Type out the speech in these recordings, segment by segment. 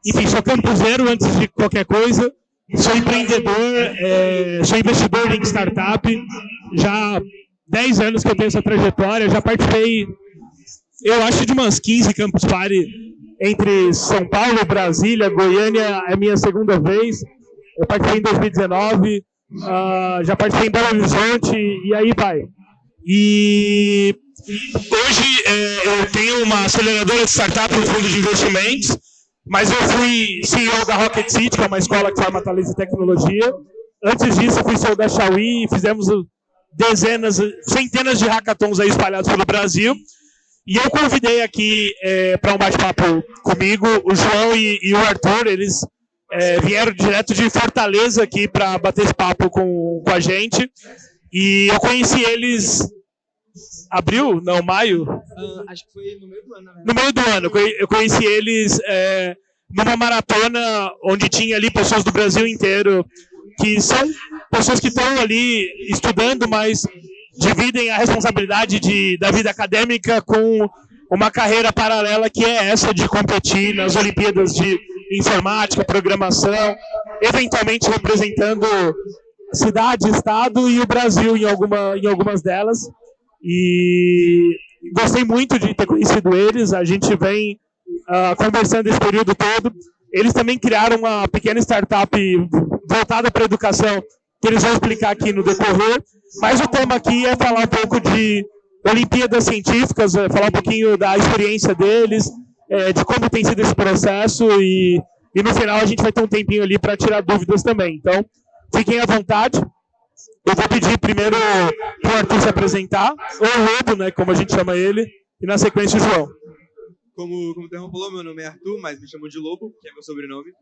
enfim, sou campuseiro antes de qualquer coisa, sou empreendedor, sou investidor em startup, já há 10 anos que eu tenho essa trajetória, já participei, eu acho, de umas 15 Campus Party entre São Paulo, Brasília, Goiânia, é a minha segunda vez, eu participei em 2019, já participei em Belo Horizonte, e aí vai. E hoje eu tenho uma aceleradora de startup no fundo de investimentos, mas eu fui CEO da Rocket City, que é uma escola que forma talentos em tecnologia. Antes disso, eu fui CEO da Xiaomi e fizemos centenas de hackathons aí espalhados pelo Brasil. E eu convidei aqui para um bate-papo comigo o João e o Arthur. Eles vieram direto de Fortaleza aqui para bater esse papo com a gente. E eu conheci eles... Abril? Não, maio? Acho que foi no meio do ano, né? No meio do ano. Eu conheci eles numa maratona onde tinha ali pessoas do Brasil inteiro, que são pessoas que estão ali estudando, mas dividem a responsabilidade da vida acadêmica com uma carreira paralela que é essa de competir nas Olimpíadas de Informática, Programação, eventualmente representando cidade, estado e o Brasil em algumas delas. E gostei muito de ter conhecido eles, a gente vem conversando esse período todo. Eles também criaram uma pequena startup voltada para a educação, que eles vão explicar aqui no decorrer, mas o tema aqui é falar um pouco de Olimpíadas Científicas, falar um pouquinho da experiência deles, de como tem sido esse processo, e no final a gente vai ter um tempinho ali para tirar dúvidas também. Então, fiquem à vontade. Eu vou pedir primeiro para o Arthur se apresentar, ou o Lobo, né, como a gente chama ele, e na sequência o João. Como o Terrão falou, meu nome é Arthur, mas me chamam de Lobo, que é meu sobrenome.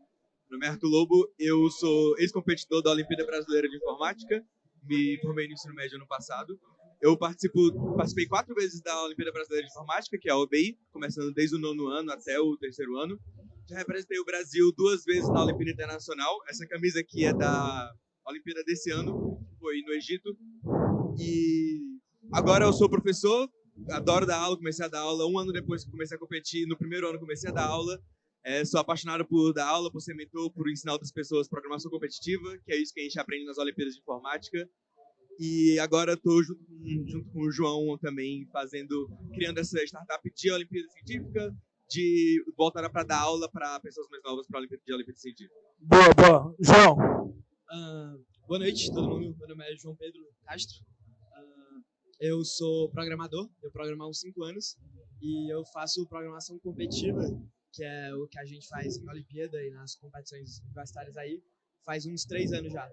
Meu nome é Arthur Lobo, eu sou ex-competidor da Olimpíada Brasileira de Informática, me formei no ensino médio ano passado. Eu participei 4 vezes da Olimpíada Brasileira de Informática, que é a OBI, começando desde o 9º ano até o 3º ano. Já representei o Brasil 2 vezes na Olimpíada Internacional. Essa camisa aqui é da Olimpíada desse ano, foi no Egito. E agora eu sou professor, adoro dar aula, comecei a dar aula 1 ano depois que comecei a competir. No 1º ano comecei a dar aula. Sou apaixonado por dar aula, por ser mentor, por ensinar outras pessoas programação competitiva, que é isso que a gente aprende nas Olimpíadas de Informática. E agora estou junto com o João também criando essa startup de Olimpíada Científica, voltada para dar aula para pessoas mais novas para a Olimpíada Científica. Boa. João. Boa noite, todo mundo. Meu nome é João Pedro Castro. Eu sou programador, eu programo há uns 5 anos e eu faço programação competitiva, que é o que a gente faz em Olimpíada e nas competições universitárias aí, faz uns 3 anos já.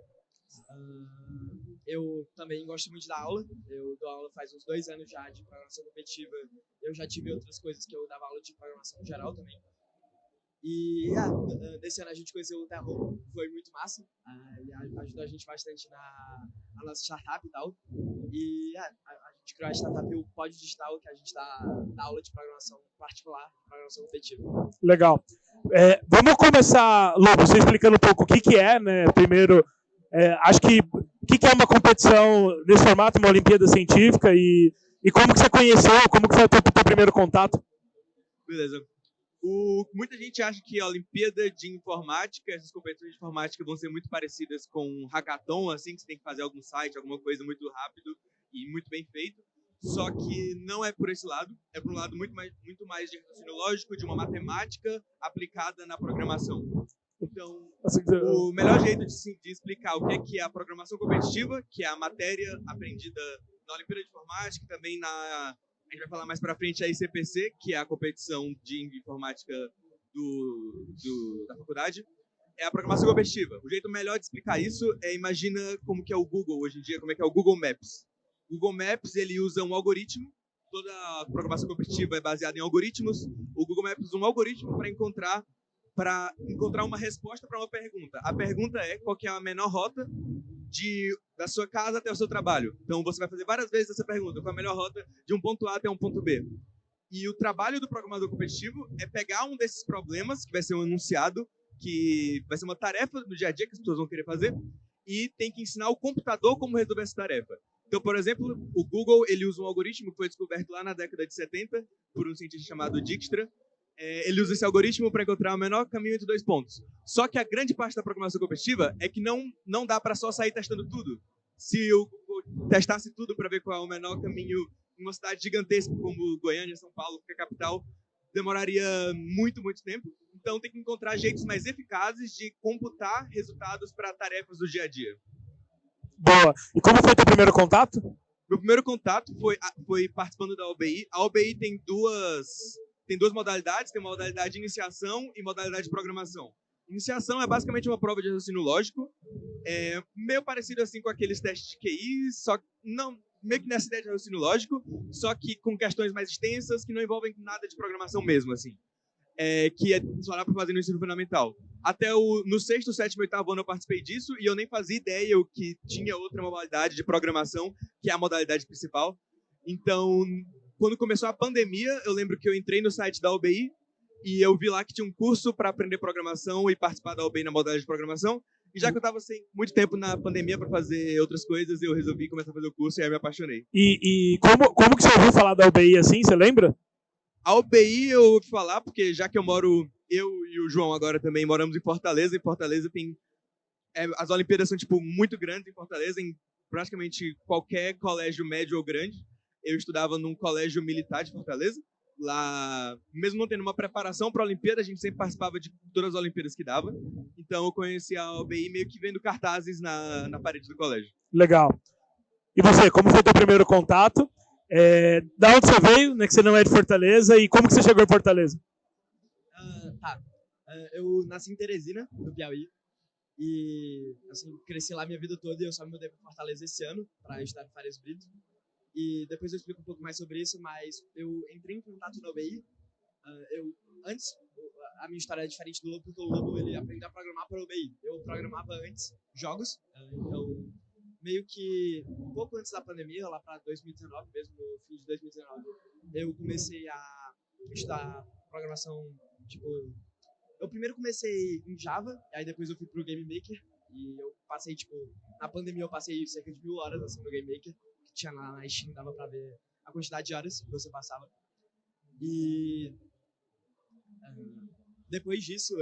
Eu também gosto muito da aula, eu dou aula faz uns 2 anos já de programação competitiva. Eu já tive outras coisas que eu dava aula de programação geral também. E desse ano a gente conheceu o Terrão, foi muito massa, ele ajudou a gente bastante na nossa startup e tal. E a gente criou a startup o Pod Digital, que a gente dá aula de programação particular, programação competitiva. Legal. Vamos começar, Lobo, você explicando um pouco o que é, né? Primeiro, acho que o que é uma competição nesse formato, uma Olimpíada Científica, e como que você conheceu, como que foi o teu primeiro contato? Beleza. Muita gente acha que a Olimpíada de Informática, essas competições de informática vão ser muito parecidas com um hackathon, assim, que você tem que fazer algum site, alguma coisa muito rápido e muito bem feito. Só que não é por esse lado, é por um lado muito mais de raciocínio lógico, de uma matemática aplicada na programação. Então, o melhor jeito de explicar o que é a programação competitiva, que é a matéria aprendida na Olimpíada de Informática, também a gente vai falar mais pra frente a ICPC, que é a competição de informática da faculdade, é a programação competitiva. O jeito melhor de explicar isso imagina como que é o Google hoje em dia, como é que é o Google Maps. O Google Maps, ele usa um algoritmo, toda a programação competitiva é baseada em algoritmos. O Google Maps usa um algoritmo para encontrar uma resposta para uma pergunta. A pergunta é qual que é a menor rota da sua casa até o seu trabalho. Então, você vai fazer várias vezes essa pergunta, qual é a melhor rota de um ponto A até um ponto B. E o trabalho do programador competitivo é pegar um desses problemas, que vai ser um enunciado, que vai ser uma tarefa no dia a dia que as pessoas vão querer fazer, e tem que ensinar o computador como resolver essa tarefa. Então, por exemplo, o Google ele usa um algoritmo que foi descoberto lá na década de 70 por um cientista chamado Dijkstra, ele usa esse algoritmo para encontrar o menor caminho entre 2 pontos. Só que a grande parte da programação competitiva é que não dá para só sair testando tudo. Se eu testasse tudo para ver qual é o menor caminho em uma cidade gigantesca como Goiânia, São Paulo, que é a capital, demoraria muito, muito tempo. Então tem que encontrar jeitos mais eficazes de computar resultados para tarefas do dia a dia. Boa. E como foi teu primeiro contato? Meu primeiro contato foi participando da OBI. A OBI tem duas modalidades, tem uma modalidade de iniciação e modalidade de programação. Iniciação é basicamente uma prova de raciocínio lógico, meio parecido assim com aqueles testes de QI, só que não, meio que nessa ideia de raciocínio lógico, só que com questões mais extensas que não envolvem nada de programação mesmo, assim. Que é só dá para fazer no ensino fundamental. Até no 6º, 7º e 8º ano eu participei disso e eu nem fazia ideia que tinha outra modalidade de programação, que é a modalidade principal. Então, quando começou a pandemia, eu lembro que eu entrei no site da OBI e eu vi lá que tinha um curso para aprender programação e participar da OBI na modalidade de programação. E já que eu estava sem muito tempo na pandemia para fazer outras coisas, eu resolvi começar a fazer o curso e aí me apaixonei. E como que você ouviu falar da OBI assim, você lembra? A OBI eu ouvi falar porque já que eu e o João agora também moramos em Fortaleza. Em Fortaleza tem... as Olimpíadas são tipo muito grandes em Fortaleza, em praticamente qualquer colégio médio ou grande. Eu estudava num colégio militar de Fortaleza. Lá, mesmo não tendo uma preparação para a Olimpíada, a gente sempre participava de todas as Olimpíadas que dava. Então eu conheci a OBI meio que vendo cartazes na parede do colégio. Legal. E você, como foi o teu primeiro contato? Da onde você veio, né, que você não é de Fortaleza, e como que você chegou em Fortaleza? Eu nasci em Teresina, no Piauí, e assim, cresci lá minha vida toda e eu só me mudei para Fortaleza esse ano para estudar em Fares Brito. E depois eu explico um pouco mais sobre isso, mas eu entrei em contato na OBI. Antes, a minha história é diferente do Lobo, porque o Lobo ele aprendeu a programar para a OBI. Eu programava antes jogos, então meio que um pouco antes da pandemia, lá para 2019, mesmo no fim de 2019, eu comecei a estudar programação, tipo... Eu primeiro comecei em Java, aí depois eu fui pro Game Maker, e eu passei, tipo... Na pandemia eu passei cerca de 1000 horas, assim, no Game Maker, que tinha lá na Steam, dava pra ver a quantidade de horas que você passava. E... depois disso,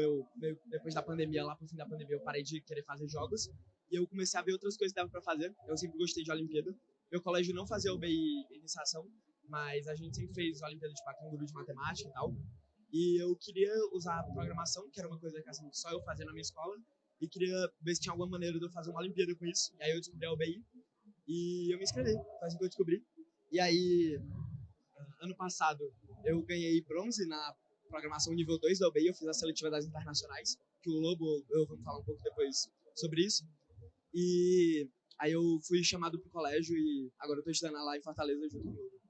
depois da pandemia, lá pro fim da pandemia, eu parei de querer fazer jogos, e eu comecei a ver outras coisas que dava pra fazer. Eu sempre gostei de Olimpíada. Meu colégio não fazia OBI iniciação, mas a gente sempre fez Olimpíada de Canguru de matemática e tal. E eu queria usar a programação, que era uma coisa que assim, só eu fazia na minha escola, e queria ver se tinha alguma maneira de eu fazer uma Olimpíada com isso. E aí eu descobri a OBI, e eu me inscrevi, foi assim que eu descobri. E aí, ano passado, eu ganhei bronze na programação nível 2 da OBI, eu fiz a seletiva das internacionais, que o Lobo, eu vou falar um pouco depois sobre isso. E aí eu fui chamado pro colégio e agora eu tô estudando lá em Fortaleza junto com o Lobo.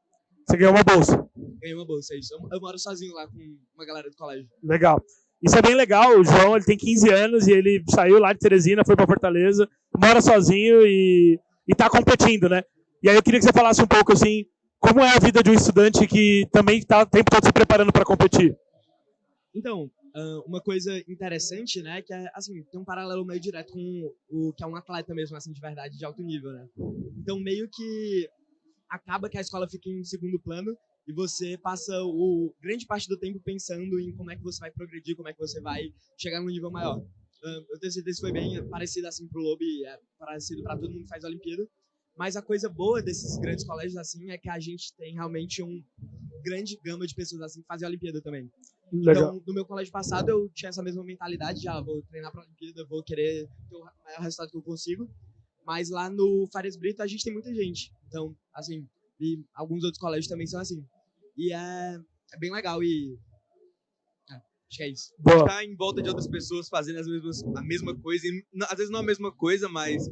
Você ganhou uma bolsa? Ganhei uma bolsa, é isso. Eu moro sozinho lá com uma galera do colégio. Legal. Isso é bem legal. O João ele tem 15 anos e ele saiu lá de Teresina, foi pra Fortaleza, mora sozinho e tá competindo, né? E aí eu queria que você falasse um pouco, assim, como é a vida de um estudante que também tá o tempo todo se preparando para competir? Então, uma coisa interessante, né, que é, assim, tem um paralelo meio direto com o que é um atleta mesmo, assim, de verdade, de alto nível, né? Então, meio que acaba que a escola fica em segundo plano e você passa grande parte do tempo pensando em como é que você vai progredir, como é que você vai chegar num nível maior. Eu tenho certeza que foi bem parecido assim pro Lobo e é parecido para todo mundo que faz a Olimpíada. Mas a coisa boa desses grandes colégios assim é que a gente tem realmente um grande gama de pessoas assim que fazem a Olimpíada também. Legal. Então, no meu colégio passado eu tinha essa mesma mentalidade de vou treinar para a Olimpíada, vou querer ter o maior resultado que eu consigo. Mas lá no Fares Brito a gente tem muita gente. Então, assim, e alguns outros colégios também são assim. E é bem legal e acho que é isso. Estar em volta de outras pessoas fazendo a mesma coisa, e, às vezes não a mesma coisa, mas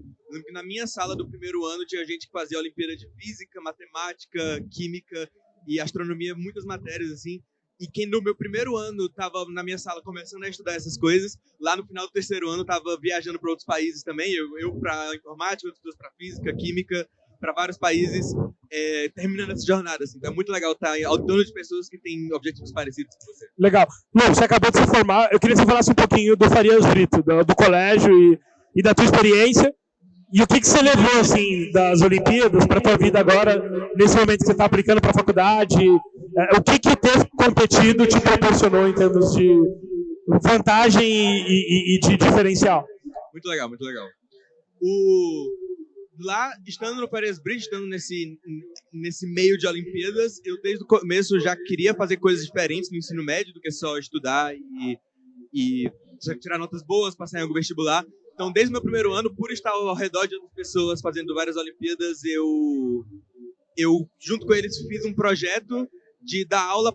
na minha sala do primeiro ano tinha gente que fazia Olimpíada de Física, Matemática, Química e Astronomia, muitas matérias assim. E quem no meu primeiro ano estava na minha sala começando a estudar essas coisas, lá no final do terceiro ano estava viajando para outros países também, eu para Informática, outras pessoas para Física, Química, para vários países, terminando essa jornada. Assim. Então é muito legal estar ao torno de pessoas que têm objetivos parecidos com você. Legal. Lu, você acabou de se formar, eu queria que você falasse um pouquinho do Farias Brito, do colégio e da tua experiência. E o que você levou, assim, das Olimpíadas para a tua vida agora, nesse momento que você está aplicando para a faculdade? O que ter competido te proporcionou em termos de vantagem e de diferencial? Muito legal, muito legal. Lá, estando no Paris Bridge, estando nesse meio de Olimpíadas, eu desde o começo já queria fazer coisas diferentes no ensino médio do que só estudar e tirar notas boas, passar em algum vestibular. Então, desde o meu primeiro ano, por estar ao redor de outras pessoas fazendo várias Olimpíadas, eu junto com eles, fiz um projeto de dar aula,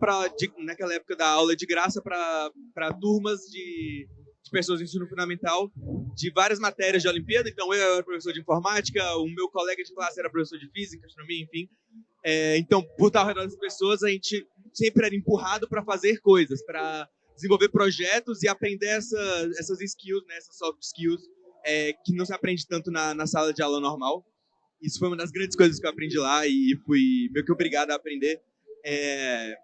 naquela época, dar aula de graça para turmas de pessoas do ensino fundamental de várias matérias de Olimpíada. Então, eu era professor de informática, o meu colega de classe era professor de física, astronomia, enfim. Então, por estar ao redor das pessoas, a gente sempre era empurrado para fazer coisas, para desenvolver projetos e aprender essas skills, né, essas soft skills, que não se aprende tanto na sala de aula normal. Isso foi uma das grandes coisas que eu aprendi lá e fui meio que obrigado a aprender.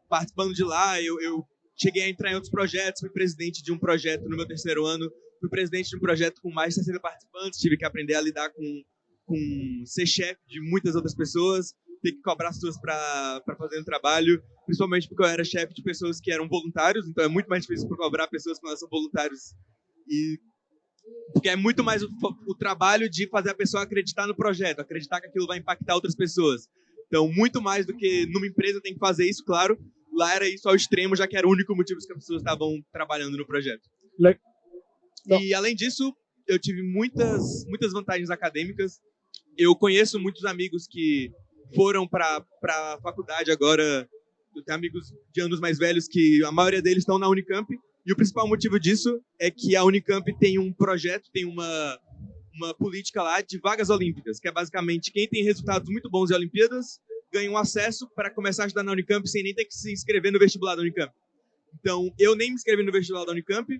Participando de lá, eu cheguei a entrar em outros projetos, fui presidente de um projeto no meu terceiro ano, fui presidente de um projeto com mais de 60 participantes, tive que aprender a lidar com ser chefe de muitas outras pessoas, ter que cobrar as pessoas para fazer um trabalho, principalmente porque eu era chefe de pessoas que eram voluntários, então é muito mais difícil cobrar pessoas quando elas são voluntários, porque é muito mais o trabalho de fazer a pessoa acreditar no projeto, acreditar que aquilo vai impactar outras pessoas. Então, muito mais do que numa empresa tem que fazer isso, claro. Lá era isso ao extremo, já que era o único motivo que as pessoas estavam trabalhando no projeto. E, além disso, eu tive muitas vantagens acadêmicas. Eu conheço muitos amigos que foram para a faculdade agora. Eu tenho amigos de anos mais velhos que a maioria deles estão na Unicamp. E o principal motivo disso é que a Unicamp tem um projeto, tem uma política lá de vagas olímpicas, que é basicamente quem tem resultados muito bons em Olimpíadas ganha um acesso para começar a estudar na Unicamp sem nem ter que se inscrever no vestibular da Unicamp. Então, eu nem me inscrevi no vestibular da Unicamp,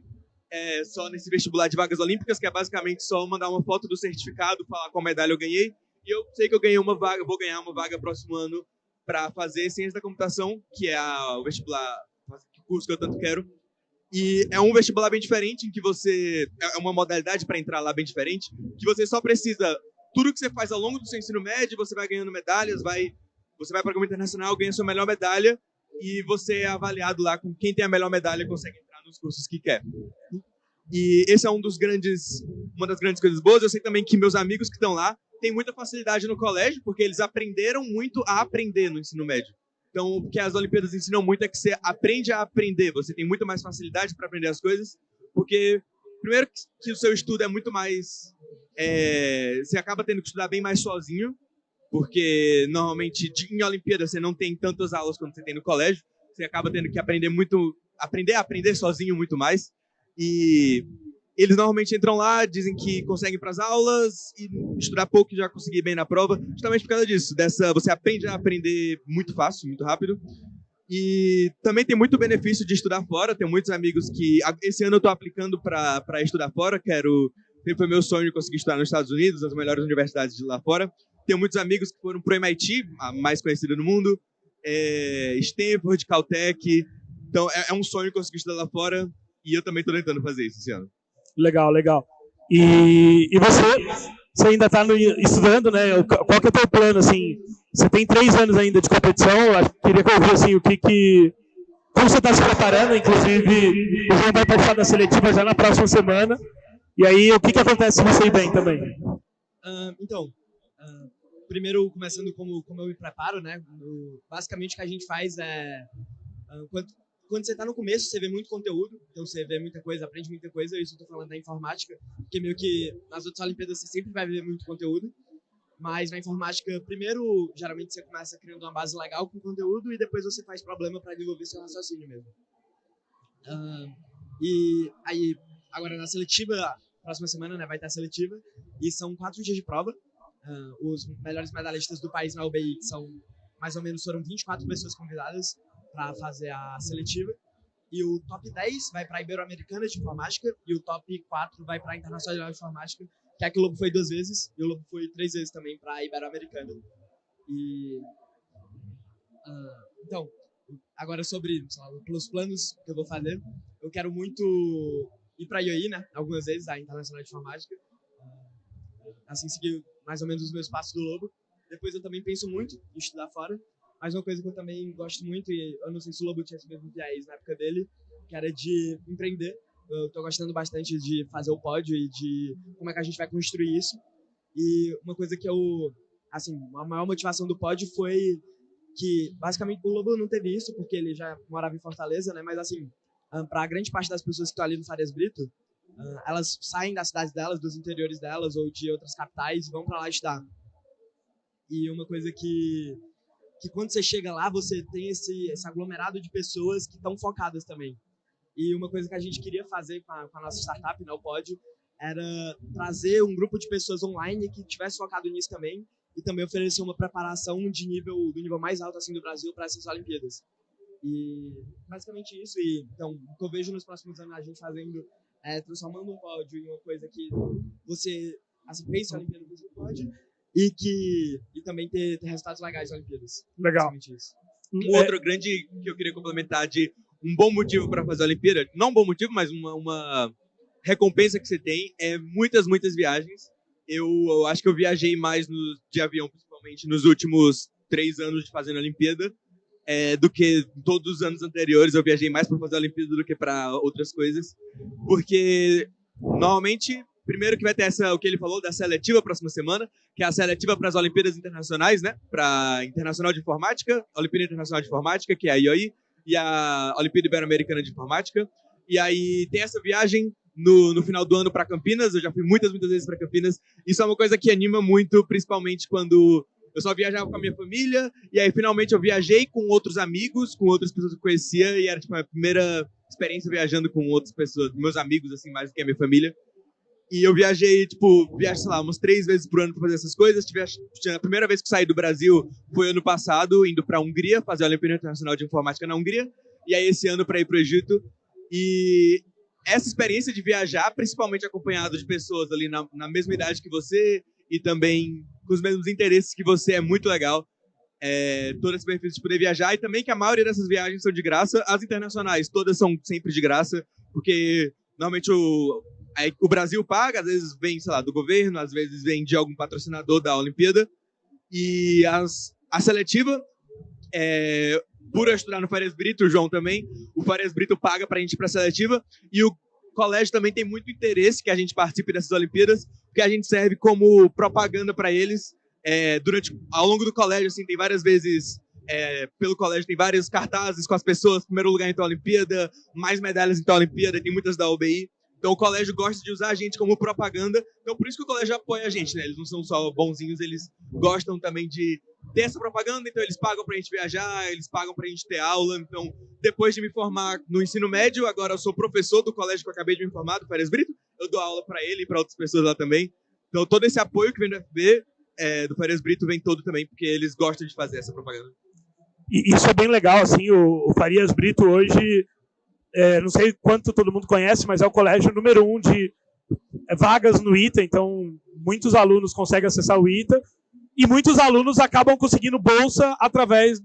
só nesse vestibular de vagas olímpicas, que é basicamente só mandar uma foto do certificado, falar qual medalha eu ganhei, e eu sei que eu ganhei uma vaga, vou ganhar uma vaga próximo ano para fazer Ciência da Computação, que é o vestibular, o curso que eu tanto quero. E é um vestibular bem diferente, em que é uma modalidade para entrar lá bem diferente, que você só precisa, tudo que você faz ao longo do seu ensino médio, você vai ganhando medalhas, você vai para o programa internacional, ganha sua melhor medalha, e você é avaliado lá com quem tem a melhor medalha e consegue entrar nos cursos que quer. E esse é uma das grandes coisas boas. Eu sei também que meus amigos que estão lá têm muita facilidade no colégio, porque eles aprenderam muito a aprender no ensino médio. Então, o que as Olimpíadas ensinam muito é que você aprende a aprender, você tem muito mais facilidade para aprender as coisas, porque, primeiro, que o seu estudo é muito mais... você acaba tendo que estudar bem mais sozinho, porque, normalmente, em Olimpíadas, você não tem tantas aulas quanto você tem no colégio, você acaba tendo que aprender a aprender sozinho muito mais, e eles normalmente entram lá, dizem que conseguem ir para as aulas e estudar pouco e já conseguir bem na prova, justamente por causa disso. Você aprende a aprender muito fácil, muito rápido. E também tem muito benefício de estudar fora. Tenho muitos amigos que... Esse ano eu estou aplicando para estudar fora. Sempre foi meu sonho conseguir estudar nos Estados Unidos, nas melhores universidades de lá fora. Tenho muitos amigos que foram para o MIT, a mais conhecida no mundo, Stanford, Caltech. Então, é um sonho conseguir estudar lá fora. E eu também estou tentando fazer isso esse ano. Legal, legal. E você ainda está estudando, né? Qual que é o teu plano, assim? Você tem 3 anos ainda de competição, queria que eu ouvisse, assim, como você está se preparando, inclusive, o João vai participar da seletiva já na próxima semana, e aí, o que acontece se você ir bem também? Primeiro, começando como eu me preparo, né? Basicamente, o que a gente faz quando você está no começo, você vê muito conteúdo, então você vê muita coisa, aprende muita coisa. Isso eu estou falando da informática, porque meio que nas outras Olimpíadas você sempre vai ver muito conteúdo, mas na informática, primeiro, geralmente você começa criando uma base legal com conteúdo e depois você faz problema para desenvolver seu raciocínio mesmo. E aí, agora na seletiva, próxima semana, né, vai ter a seletiva, e são 4 dias de prova. Os melhores medalhistas do país na UBI foram 24 pessoas convidadas para fazer a seletiva, e o top 10 vai para a Ibero-Americana de Informática e o top 4 vai para a Internacional de Informática, que é que o Lobo foi 2 vezes e o Lobo foi 3 vezes também para a Ibero-Americana. Então, agora sobre os planos que eu vou fazer, eu quero muito ir para a IOI, né, algumas vezes, a Internacional de Informática, assim seguir mais ou menos os meus passos do Lobo. Depois eu também penso muito em estudar fora. Mas uma coisa que eu também gosto muito, e eu não sei se o Lobo tinha esse mesmo viés na época dele, que era de empreender. Eu tô gostando bastante de fazer o pódio e de como é que a gente vai construir isso. E uma coisa que assim, a maior motivação do pódio foi que, basicamente, o Lobo não teve isso, porque ele já morava em Fortaleza, né? Mas, assim, para a grande parte das pessoas que estão ali no Farias Brito, elas saem das cidades delas, dos interiores delas ou de outras capitais e vão para lá estudar. E uma coisa que quando você chega lá, você tem esse aglomerado de pessoas que estão focadas também. E uma coisa que a gente queria fazer com a nossa startup, né, o Pódio, era trazer um grupo de pessoas online que tivesse focado nisso também e também oferecer uma preparação do nível mais alto assim do Brasil para essas Olimpíadas. E basicamente isso. E então, o que eu vejo nos próximos anos a gente fazendo transformando um pódio em uma coisa que você assim, pense a Olimpíada você pode e também ter resultados legais nas Olimpíadas. Legal. Isso. Um outro grande que eu queria complementar de um bom motivo para fazer a Olimpíada, não um bom motivo, mas uma recompensa que você tem é muitas viagens. Eu acho que eu viajei mais de avião, principalmente nos últimos 3 anos de fazendo a Olimpíada, do que todos os anos anteriores. Eu viajei mais para fazer a Olimpíada do que para outras coisas, porque normalmente, primeiro que vai ter o que ele falou da seletiva próxima semana, que é a seletiva para as Olimpíadas Internacionais, né? Para Internacional de Informática, a Olimpíada Internacional de Informática, que é a IOI, e a Olimpíada Ibero-Americana de Informática. E aí tem essa viagem no final do ano para Campinas. Eu já fui muitas vezes para Campinas. Isso é uma coisa que anima muito, principalmente quando eu só viajava com a minha família, e aí finalmente eu viajei com outros amigos, com outras pessoas que eu conhecia, e era tipo a primeira experiência viajando com outras pessoas, meus amigos, assim, mais do que a minha família. E eu viajei, sei lá, umas 3 vezes por ano pra fazer essas coisas. A primeira vez que saí do Brasil foi ano passado, indo pra Hungria, fazer a Olimpíada Internacional de Informática na Hungria. E aí esse ano pra ir pro Egito. E essa experiência de viajar, principalmente acompanhado de pessoas ali na mesma idade que você e também com os mesmos interesses que você, é muito legal. Todo esse benefício de poder viajar. E também que a maioria dessas viagens são de graça. As internacionais, todas são sempre de graça, porque normalmente o Brasil paga, às vezes vem, sei lá, do governo, às vezes vem de algum patrocinador da Olimpíada. E a seletiva, por eu estudar no Farias Brito, o João também, o Farias Brito paga pra gente ir pra seletiva, e o colégio também tem muito interesse que a gente participe dessas Olimpíadas, porque a gente serve como propaganda para eles. Ao longo do colégio, assim, tem várias vezes, pelo colégio tem vários cartazes com as pessoas, primeiro lugar em tal Olimpíada, mais medalhas em tal Olimpíada, tem muitas da UBI. Então o colégio gosta de usar a gente como propaganda. Então por isso que o colégio apoia a gente, né? Eles não são só bonzinhos, eles gostam também de ter essa propaganda. Então eles pagam pra gente viajar, eles pagam pra gente ter aula. Então, depois de me formar no ensino médio, agora eu sou professor do colégio que eu acabei de me formar, do Farias Brito. Eu dou aula pra ele e pra outras pessoas lá também. Então todo esse apoio que vem do FB, do Farias Brito, vem todo também, porque eles gostam de fazer essa propaganda. E isso é bem legal, assim, o Farias Brito hoje... não sei quanto todo mundo conhece, mas é o colégio número 1 de vagas no ITA, então muitos alunos conseguem acessar o ITA e muitos alunos acabam conseguindo bolsa através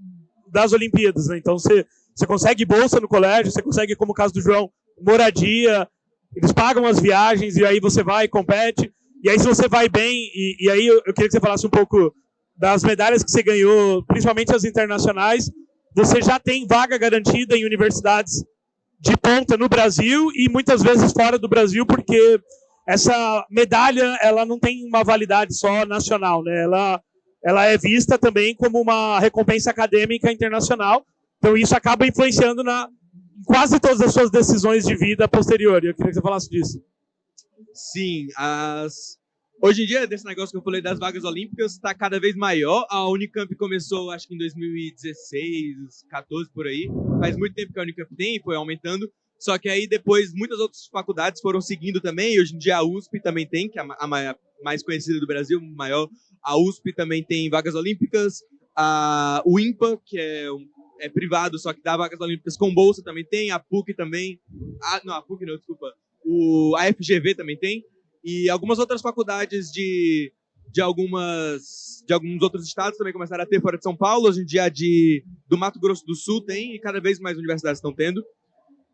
das Olimpíadas, né? Então você consegue bolsa no colégio, você consegue, como o caso do João, moradia, eles pagam as viagens e aí você vai e compete, e aí se você vai bem, e aí eu queria que você falasse um pouco das medalhas que você ganhou, principalmente as internacionais, você já tem vaga garantida em universidades de ponta no Brasil e muitas vezes fora do Brasil, porque essa medalha ela não tem uma validade só nacional, né? Ela é vista também como uma recompensa acadêmica internacional, então isso acaba influenciando em quase todas as suas decisões de vida posterior. Eu queria que você falasse disso. Sim, hoje em dia, desse negócio que eu falei das vagas olímpicas, está cada vez maior. A Unicamp começou, acho que em 2016, 14, por aí. Faz muito tempo que a Unicamp tem e foi aumentando. Só que aí depois muitas outras faculdades foram seguindo também. E hoje em dia a USP também tem, que é a mais conhecida do Brasil, maior. A USP também tem vagas olímpicas. O INPA, que é privado, só que dá vagas olímpicas com bolsa, também tem. A PUC também. A PUC não, desculpa. A FGV também tem. E algumas outras faculdades de alguns outros estados também começaram a ter fora de São Paulo. Hoje em dia do Mato Grosso do Sul tem, e cada vez mais universidades estão tendo.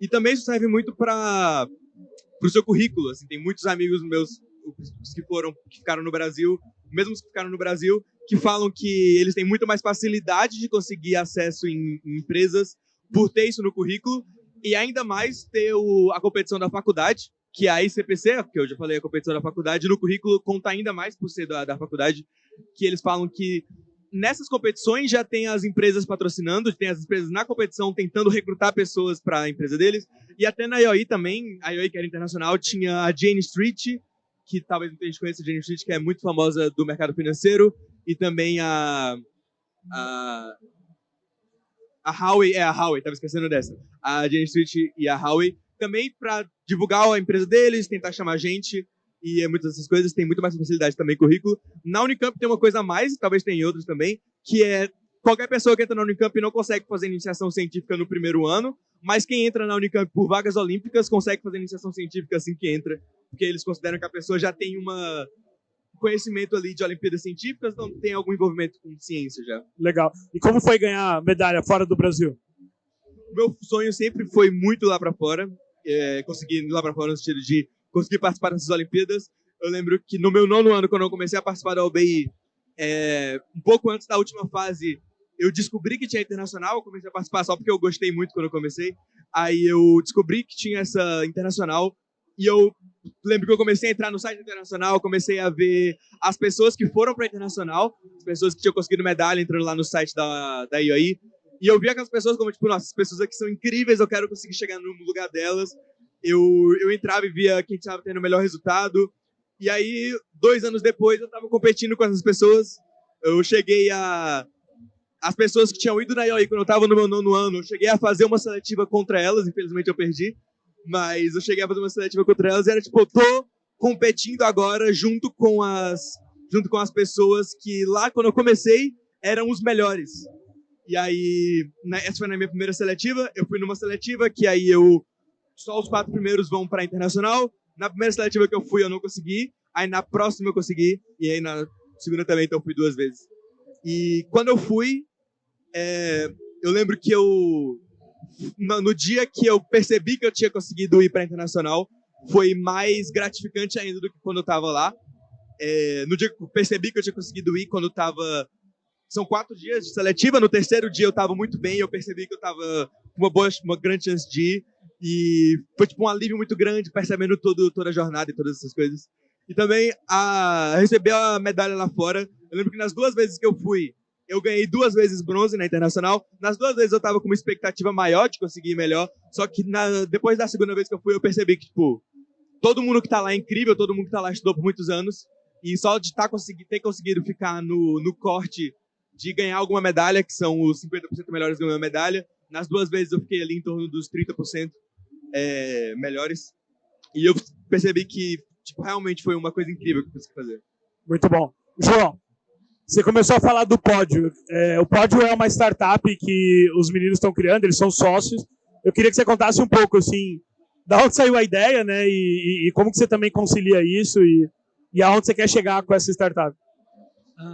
E também isso serve muito para o seu currículo. Assim, tem muitos amigos meus que ficaram no Brasil mesmo os que ficaram no Brasil, que falam que eles têm muito mais facilidade de conseguir acesso em empresas por ter isso no currículo e ainda mais ter a competição da faculdade, que é a ICPC, que eu já falei, a competição da faculdade, no currículo conta ainda mais por ser da faculdade, que eles falam que nessas competições já tem as empresas patrocinando, tem as empresas na competição tentando recrutar pessoas para a empresa deles, e até na IOI também, a IOI que era internacional, tinha a Jane Street, que talvez muita gente conheça a Jane Street, que é muito famosa do mercado financeiro, e também a Huawei, estava esquecendo dessa, a Jane Street e a Huawei, também para divulgar a empresa deles, tentar chamar gente, e muitas dessas coisas tem muito mais facilidade também currículo. Na Unicamp tem uma coisa a mais, talvez tenha outras também, que é qualquer pessoa que entra na Unicamp não consegue fazer iniciação científica no primeiro ano, mas quem entra na Unicamp por vagas olímpicas consegue fazer iniciação científica assim que entra, porque eles consideram que a pessoa já tem um conhecimento ali de Olimpíadas Científicas, então tem algum envolvimento com ciência já. Legal. E como foi ganhar medalha fora do Brasil? Meu sonho sempre foi muito lá para fora, conseguir ir lá para fora no sentido de conseguir participar dessas Olimpíadas. Eu lembro que no meu 9º ano, quando eu comecei a participar da UBI, um pouco antes da última fase, eu descobri que tinha internacional, eu comecei a participar só porque eu gostei muito quando eu comecei. Aí eu descobri que tinha essa internacional e eu lembro que eu comecei a entrar no site internacional, comecei a ver as pessoas que foram para a internacional, as pessoas que tinham conseguido medalha entrando lá no site da IOI. E eu vi aquelas pessoas como, tipo, nossa, essas pessoas aqui são incríveis, eu quero conseguir chegar no lugar delas. Eu entrava e via quem estava tendo o melhor resultado. E aí, 2 anos depois, eu estava competindo com essas pessoas. Eu cheguei as pessoas que tinham ido na IOI quando eu estava no meu 9º ano, eu cheguei a fazer uma seletiva contra elas, infelizmente eu perdi. Mas eu cheguei a fazer uma seletiva contra elas e era tipo, eu tô competindo agora junto com as pessoas que lá, quando eu comecei, eram os melhores. E aí, essa foi na minha primeira seletiva. Eu fui numa seletiva que aí só os 4 primeiros vão para a internacional. Na primeira seletiva que eu fui, eu não consegui. Aí na próxima eu consegui. E aí na segunda também, então eu fui 2 vezes. E quando eu fui, eu lembro que no dia que eu percebi que eu tinha conseguido ir para a internacional, foi mais gratificante ainda do que quando eu estava lá. No dia que eu percebi que eu tinha conseguido ir, quando eu estava... São 4 dias de seletiva, no 3º dia eu estava muito bem, eu percebi que eu estava com uma grande chance de ir, e foi tipo um alívio muito grande, percebendo toda a jornada e todas essas coisas. E também receber a medalha lá fora. Eu lembro que nas 2 vezes que eu fui, eu ganhei 2 vezes bronze na internacional. Nas 2 vezes eu estava com uma expectativa maior de conseguir ir melhor, só que depois da segunda vez que eu fui, eu percebi que tipo, todo mundo que está lá é incrível, todo mundo que está lá estudou por muitos anos, e só de ter conseguido ficar no corte de ganhar alguma medalha, que são os 50% melhores ganhando uma medalha. Nas 2 vezes eu fiquei ali em torno dos 30% melhores. E eu percebi que tipo, realmente foi uma coisa incrível que eu consegui fazer. Muito bom. João, você começou a falar do Pódio. O Pódio é uma startup que os meninos estão criando, eles são sócios. Eu queria que você contasse um pouco, assim, da onde saiu a ideia, né? E como que você também concilia isso e aonde você quer chegar com essa startup.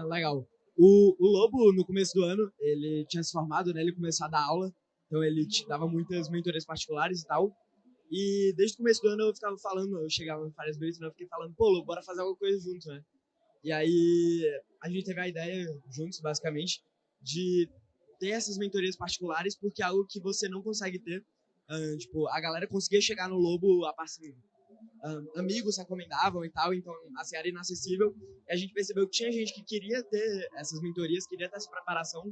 Legal. O Lobo, no começo do ano, ele tinha se formado, né? Ele começou a dar aula, então ele dava muitas mentorias particulares e tal. E desde o começo do ano eu ficava falando, eu chegava várias vezes, né? Eu fiquei falando, pô, Lobo, bora fazer alguma coisa junto, né? E aí a gente teve a ideia juntos, basicamente, de ter essas mentorias particulares, porque é algo que você não consegue ter. Tipo, a galera conseguia chegar no Lobo a partir amigos recomendavam e tal, então assim, era inacessível. E a gente percebeu que tinha gente que queria ter essas mentorias, queria ter essa preparação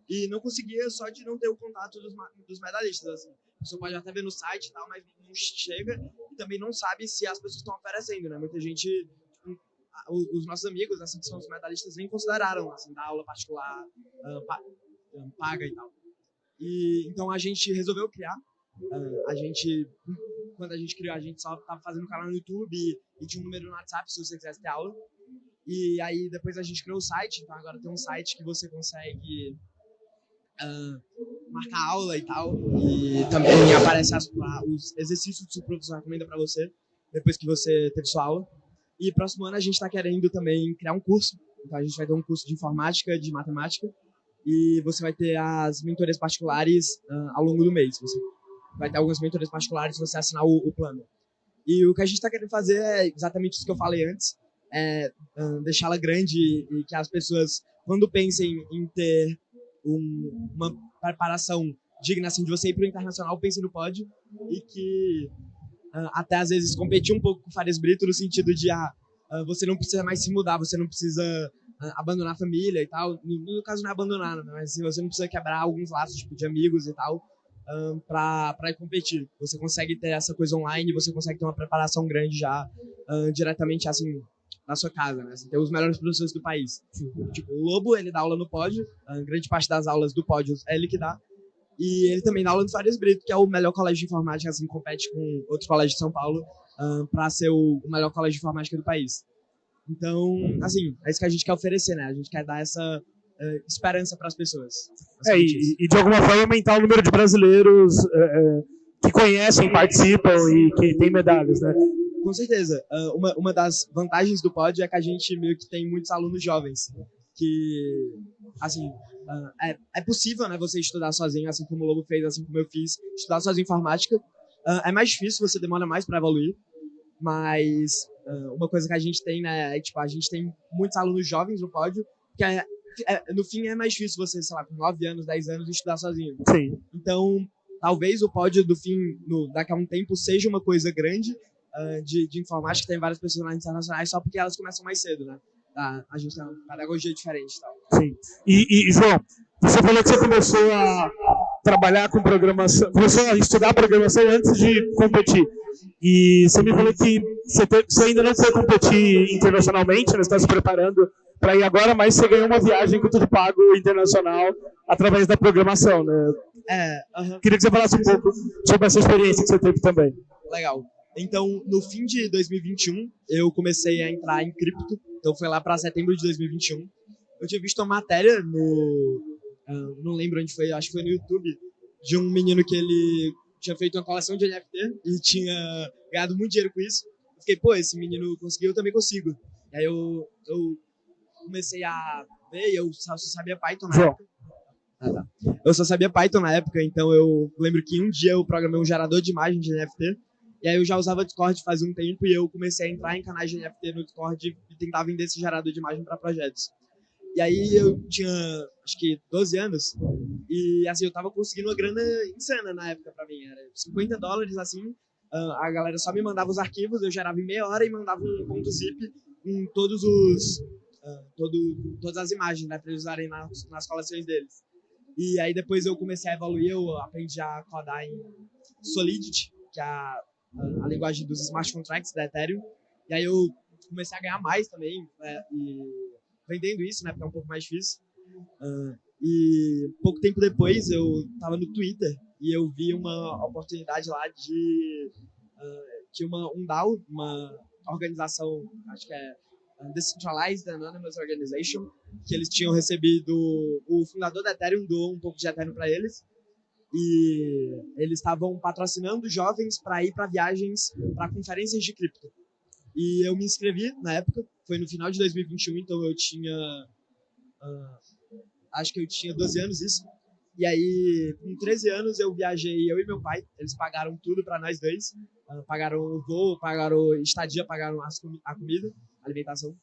e não conseguia só de não ter o contato dos medalhistas. Assim. A pessoa pode até ver no site e tal, mas não chega e também não sabe se as pessoas estão oferecendo, né? Muita gente, tipo, os nossos amigos, assim, que são os medalhistas, nem consideraram, assim, dar aula particular paga e tal. E então a gente resolveu criar. Quando a gente criou, a gente só estava fazendo um canal no YouTube e tinha um número no WhatsApp se você quisesse ter aula. E aí depois a gente criou o site, então agora tem um site que você consegue marcar aula e tal. E também aparece os exercícios que o professor recomenda para você depois que você teve sua aula. E próximo ano a gente está querendo também criar um curso. Então a gente vai ter um curso de informática, de matemática. E você vai ter as mentorias particulares ao longo do mês. Você vai ter algumas mentorias particulares se você assinar o plano. E o que a gente está querendo fazer é exatamente isso que eu falei antes, deixá-la grande e que as pessoas, quando pensem em ter uma preparação digna assim, de você ir para o internacional, pensem no pódio e que até às vezes competir um pouco com o Farias Brito no sentido de você não precisa mais se mudar, você não precisa abandonar a família e tal. No caso não é abandonar, né? Mas você não precisa quebrar alguns laços tipo, de amigos e tal para ir competir. Você consegue ter essa coisa online, você consegue ter uma preparação grande já diretamente assim na sua casa, né? Você tem os melhores professores do país. Tipo, o Lobo, ele dá aula no pódio, grande parte das aulas do pódio é ele que dá. E ele também dá aula no Farias Brito, que é o melhor colégio de informática, assim, compete com outros colégios de São Paulo para ser o melhor colégio de informática do país. Então, assim, é isso que a gente quer oferecer, né? A gente quer dar essa esperança para as pessoas. E de alguma forma aumentar o número de brasileiros que conhecem, participam e que têm medalhas, né? Com certeza. Uma das vantagens do pódio é que a gente meio que tem muitos alunos jovens que, assim, é possível, né, você estudar sozinho, assim como o Lobo fez, assim como eu fiz, estudar sozinho informática. É mais difícil, você demora mais para evoluir, mas uma coisa que a gente tem, né, é tipo, a gente tem muitos alunos jovens no pódio, que no fim é mais difícil você, sei lá, com 9 anos, 10 anos, estudar sozinho. Sim. Então, talvez o pódio do fim, daqui a um tempo, seja uma coisa grande de informática, tem várias pessoas internacionais, só porque elas começam mais cedo, né? A gente tem uma pedagogia diferente e tal. Sim. E João, você falou que você começou a trabalhar com programação, começou a estudar programação antes de competir. E você me falou que você ainda não foi competir internacionalmente, né? Você está se preparando para ir agora, mas você ganhou uma viagem com tudo pago internacional através da programação, né? Queria que você falasse um pouco sobre essa experiência que você teve também. Legal. Então, no fim de 2021, eu comecei a entrar em cripto. Então, foi lá para setembro de 2021. Eu tinha visto uma matéria não lembro onde foi, acho que foi no YouTube, de um menino que ele tinha feito uma coleção de NFT e tinha ganhado muito dinheiro com isso. Eu fiquei, pô, esse menino conseguiu, eu também consigo. E aí eu comecei a ver e eu só sabia Python na época. Eu só sabia Python na época, então eu lembro que um dia eu programei um gerador de imagem de NFT. E aí eu já usava Discord faz um tempo e eu comecei a entrar em canais de NFT no Discord e tentar vender esse gerador de imagem para projetos. E aí eu tinha, acho que 12 anos e assim, eu tava conseguindo uma grana insana na época para mim. Era $50, assim, a galera só me mandava os arquivos, eu gerava em meia hora e mandava um .zip com todas as imagens, né, para eles usarem nas coleções deles. E aí depois eu comecei a evoluir, eu aprendi a codar em Solidity, que é a linguagem dos smart contracts da Ethereum. E aí eu comecei a ganhar mais também, e vendendo isso, né, porque é um pouco mais difícil. E pouco tempo depois eu estava no Twitter e eu vi uma oportunidade lá de um DAO, uma organização, acho que é Decentralized Anonymous Organization, que eles tinham recebido, o fundador da Ethereum doou um pouco de Ethereum para eles. E eles estavam patrocinando jovens para ir para viagens, para conferências de cripto. E eu me inscrevi na época, foi no final de 2021, então eu tinha, acho que eu tinha 12 anos isso. E aí, com 13 anos, eu viajei, eu e meu pai, eles pagaram tudo para nós dois, pagaram o voo, pagaram estadia, pagaram a comida, a alimentação.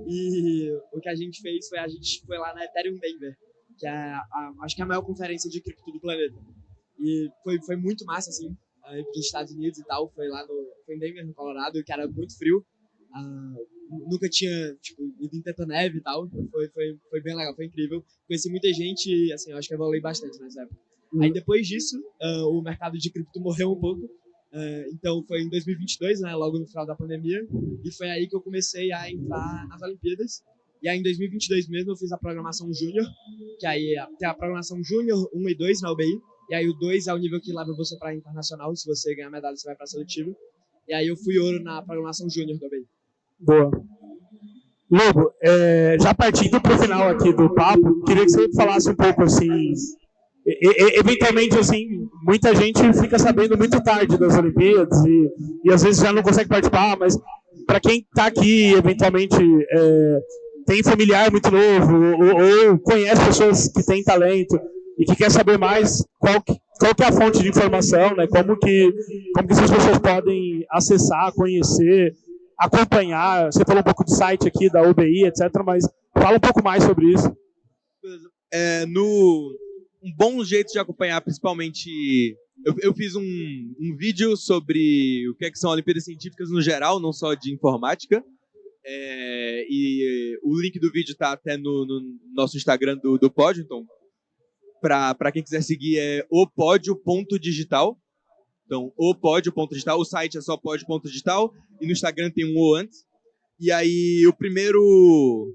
E o que a gente fez foi, a gente foi lá na Ethereum Denver, que é acho que é a maior conferência de cripto do planeta. E foi muito massa, assim, para os Estados Unidos e tal. Foi em Denver, no Colorado, que era muito frio. Nunca tinha, tipo, ido em tanta neve e tal. Foi bem legal, foi incrível. Conheci muita gente e, assim, eu acho que eu evoluí bastante nessa época. Aí, depois disso, o mercado de cripto morreu um pouco. Então, foi em 2022, né, logo no final da pandemia. E foi aí que eu comecei a entrar nas Olimpíadas. E aí, em 2022 mesmo, eu fiz a programação júnior, que aí tem a programação júnior 1 e 2 na UBI. E aí, o 2 é o nível que leva você para internacional. Se você ganhar medalha, você vai para seletivo. E aí, eu fui ouro na programação júnior da UBI. Boa. Lobo, já partindo para o final aqui do papo, queria que você falasse um pouco, assim, eventualmente, assim, muita gente fica sabendo muito tarde das Olimpíadas e às vezes já não consegue participar, mas para quem está aqui, eventualmente, tem familiar muito novo ou conhece pessoas que têm talento e que quer saber mais qual que é a fonte de informação, né? Como que essas pessoas podem acessar, conhecer acompanhar? Você falou um pouco do site aqui da UBI, etc., mas fala um pouco mais sobre isso. Um bom jeito de acompanhar, principalmente... Eu fiz um vídeo sobre o que são Olimpíadas Científicas no geral, não só de informática. E o link do vídeo está até no nosso Instagram do Pódio, então para quem quiser seguir é opódio.digital. Então, opódio.digital, o site é só pódio.digital e no Instagram tem um O antes. E aí o primeiro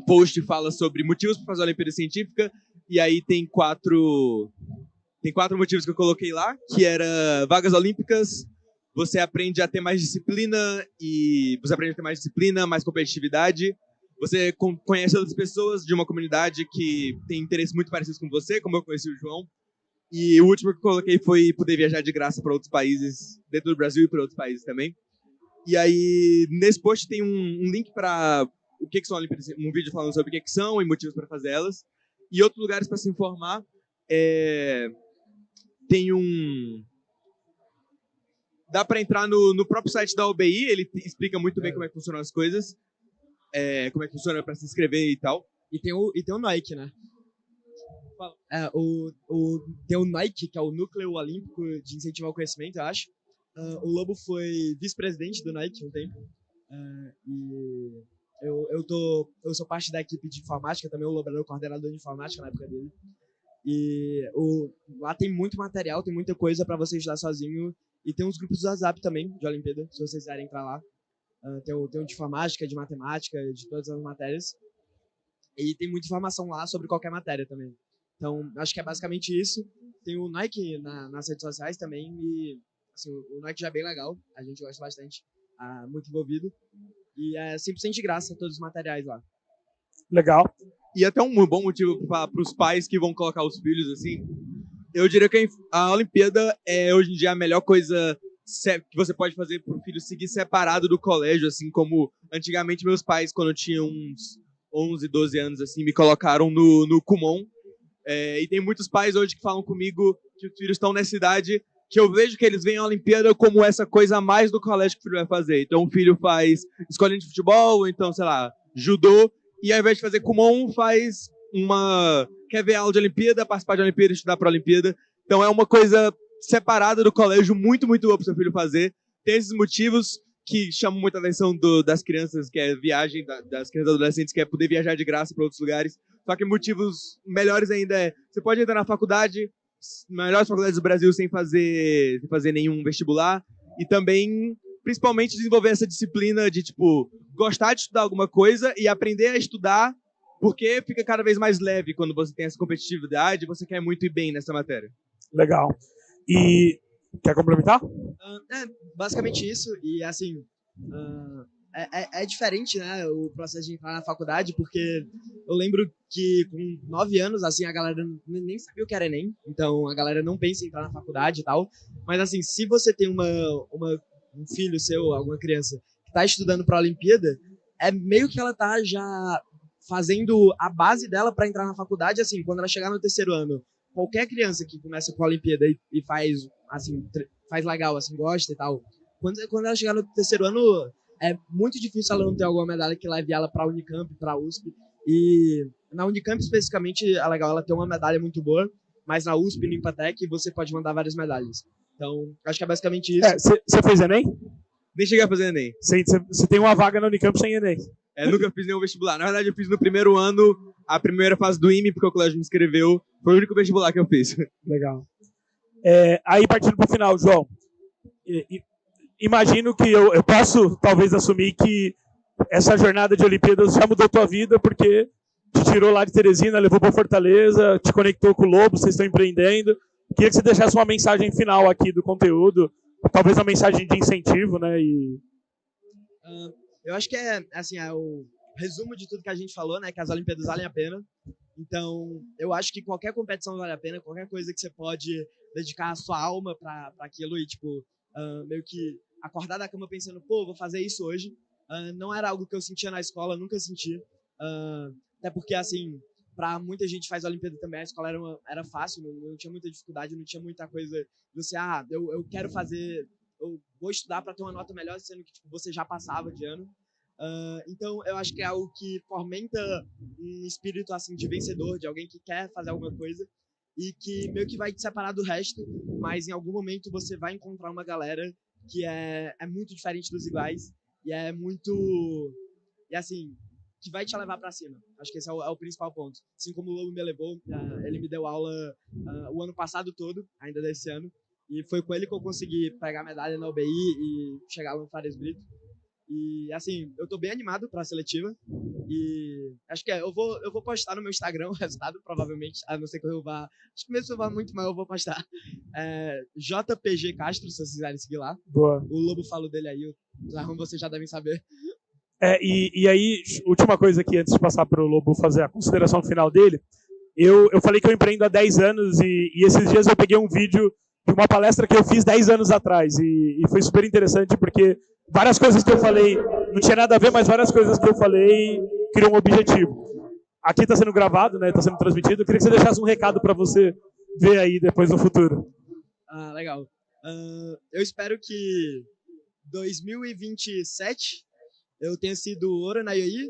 post fala sobre motivos para fazer a Olimpíada Científica, e aí tem quatro motivos que eu coloquei lá, que era vagas olímpicas, você aprende a ter mais disciplina, mais competitividade, você conhece outras pessoas de uma comunidade que tem interesses muito parecidos com você, como eu conheci o João. E o último que eu coloquei foi poder viajar de graça para outros países, dentro do Brasil e para outros países também. E aí, nesse post tem um link para o que são Olimpíadas, um vídeo falando sobre o que são e motivos para fazer elas. E outros lugares para se informar. Dá para entrar no próprio site da UBI, ele explica muito bem como é que funcionam as coisas, como é que funciona para se inscrever e tal. E tem o Nike, né? Tem o Nike, que é o Núcleo Olímpico de Incentivo ao Conhecimento, eu acho. O Lobo foi vice-presidente do Nike um tempo. E eu sou parte da equipe de informática também. O Lobo era o coordenador de informática na época dele. E lá tem muito material, tem muita coisa para você estudar sozinho. E tem uns grupos do WhatsApp também, de Olimpíada, se vocês quiserem entrar lá. Tem um de informática, de matemática, de todas as matérias. E tem muita informação lá sobre qualquer matéria também. Então, acho que é basicamente isso. Tem o Nike nas redes sociais também. E assim, o Nike já é bem legal. A gente gosta bastante. Muito envolvido. E é 100% de graça todos os materiais lá. Legal. E até um bom motivo para os pais que vão colocar os filhos, assim. Eu diria que a Olimpíada é hoje em dia a melhor coisa que você pode fazer para o filho seguir separado do colégio, assim como antigamente meus pais, quando eu tinha uns 11, 12 anos, assim, me colocaram no Kumon. E tem muitos pais hoje que falam comigo que os filhos estão nessa idade, que eu vejo que eles veem a Olimpíada como essa coisa a mais do colégio que o filho vai fazer. Então o filho faz escolinha de futebol, ou então, sei lá, judô, e ao invés de fazer Kumon, quer ver aula de Olimpíada, participar de Olimpíada, estudar para a Olimpíada. Então é uma coisa separada do colégio, muito, muito boa para o seu filho fazer. Tem esses motivos que chamam muita atenção das crianças, que é viagem, das crianças e adolescentes, que é poder viajar de graça para outros lugares. Só que motivos melhores ainda você pode entrar na faculdade, melhores faculdades do Brasil sem fazer nenhum vestibular, e também, principalmente, desenvolver essa disciplina de, tipo, gostar de estudar alguma coisa e aprender a estudar, porque fica cada vez mais leve quando você tem essa competitividade e você quer muito ir bem nessa matéria. Legal. E quer complementar? Basicamente isso. E, assim, é diferente, né, o processo de entrar na faculdade, porque eu lembro que com 9 anos, assim, a galera nem sabia o que era Enem, então a galera não pensa em entrar na faculdade e tal. Mas, assim, se você tem um filho seu, alguma criança, que está estudando para a Olimpíada, é meio que ela tá já fazendo a base dela para entrar na faculdade, assim, quando ela chegar no 3º ano. Qualquer criança que começa com a Olimpíada e faz, assim, faz legal, assim, gosta e tal, quando ela chegar no 3º ano, é muito difícil ela não ter alguma medalha que leve ela para a Unicamp, para a USP. E na Unicamp, especificamente, é legal ela ter uma medalha muito boa, mas na USP, no Empatec, você pode mandar várias medalhas. Então, acho que é basicamente isso. Você fez Enem? Nem cheguei a fazer Enem. Você tem uma vaga na Unicamp sem Enem. Nunca fiz nenhum vestibular. Na verdade, eu fiz no primeiro ano, a primeira fase do IME, porque o colégio me inscreveu. Foi o único vestibular que eu fiz. Legal. Aí, partindo para o final, João, imagino que eu posso, talvez, assumir que essa jornada de Olimpíadas já mudou tua vida, porque te tirou lá de Teresina, levou para Fortaleza, te conectou com o Lobo, vocês estão empreendendo. Queria que você deixasse uma mensagem final aqui do conteúdo, talvez uma mensagem de incentivo, né? Eu acho que assim, o resumo de tudo que a gente falou, né? Que as Olimpíadas valem a pena. Então, eu acho que qualquer competição vale a pena, qualquer coisa que você pode dedicar a sua alma para aquilo e, tipo, meio que acordar da cama pensando, pô, vou fazer isso hoje. Não era algo que eu sentia na escola, nunca senti. Até porque, assim, para muita gente faz a Olimpíada também, a escola era fácil, não tinha muita dificuldade, não tinha muita coisa de você, eu quero fazer eu vou estudar para ter uma nota melhor, sendo que tipo, você já passava de ano. Então, eu acho que é algo que fomenta um espírito assim de vencedor, de alguém que quer fazer alguma coisa e que meio que vai te separar do resto, mas em algum momento você vai encontrar uma galera que é muito diferente dos iguais e é muito... E assim, que vai te levar para cima. Acho que esse é o principal ponto. Assim como o Lobo me levou, ele me deu aula o ano passado todo, ainda desse ano, e foi com ele que eu consegui pegar a medalha na UBI e chegar lá no Fares Brito. E, assim, eu tô bem animado pra seletiva. E acho que eu vou postar no meu Instagram o resultado, provavelmente. A não ser que eu vá... Acho que mesmo se eu vá muito mal, eu vou postar. JPG Castro, se vocês quiserem seguir lá. Boa. O Lobo falou dele aí, vocês já devem saber. E aí, última coisa aqui, antes de passar pro Lobo fazer a consideração final dele. Eu falei que eu empreendo há 10 anos e esses dias eu peguei um vídeo de uma palestra que eu fiz 10 anos atrás. E foi super interessante porque várias coisas que eu falei não tinha nada a ver, mas várias coisas que eu falei criam um objetivo. Aqui está sendo gravado, né? Está sendo transmitido. Eu queria que você deixasse um recado para você ver aí depois no futuro. Legal. Eu espero que 2027 eu tenha sido ouro na IOI,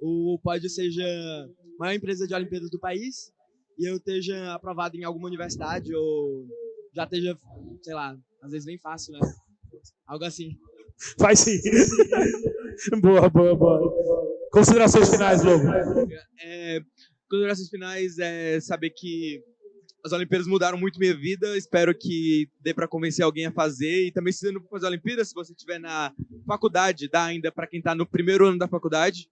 o pódio seja a maior empresa de Olimpíadas do país e eu esteja aprovado em alguma universidade ou já esteja, sei lá, às vezes bem fácil, né? Algo assim. Faz sim. Boa. Considerações finais, Lobo. Considerações finais é saber que as Olimpíadas mudaram muito minha vida. Espero que dê para convencer alguém a fazer. E também, se você não for fazer Olimpíadas, se você estiver na faculdade, dá ainda para quem está no primeiro ano da faculdade.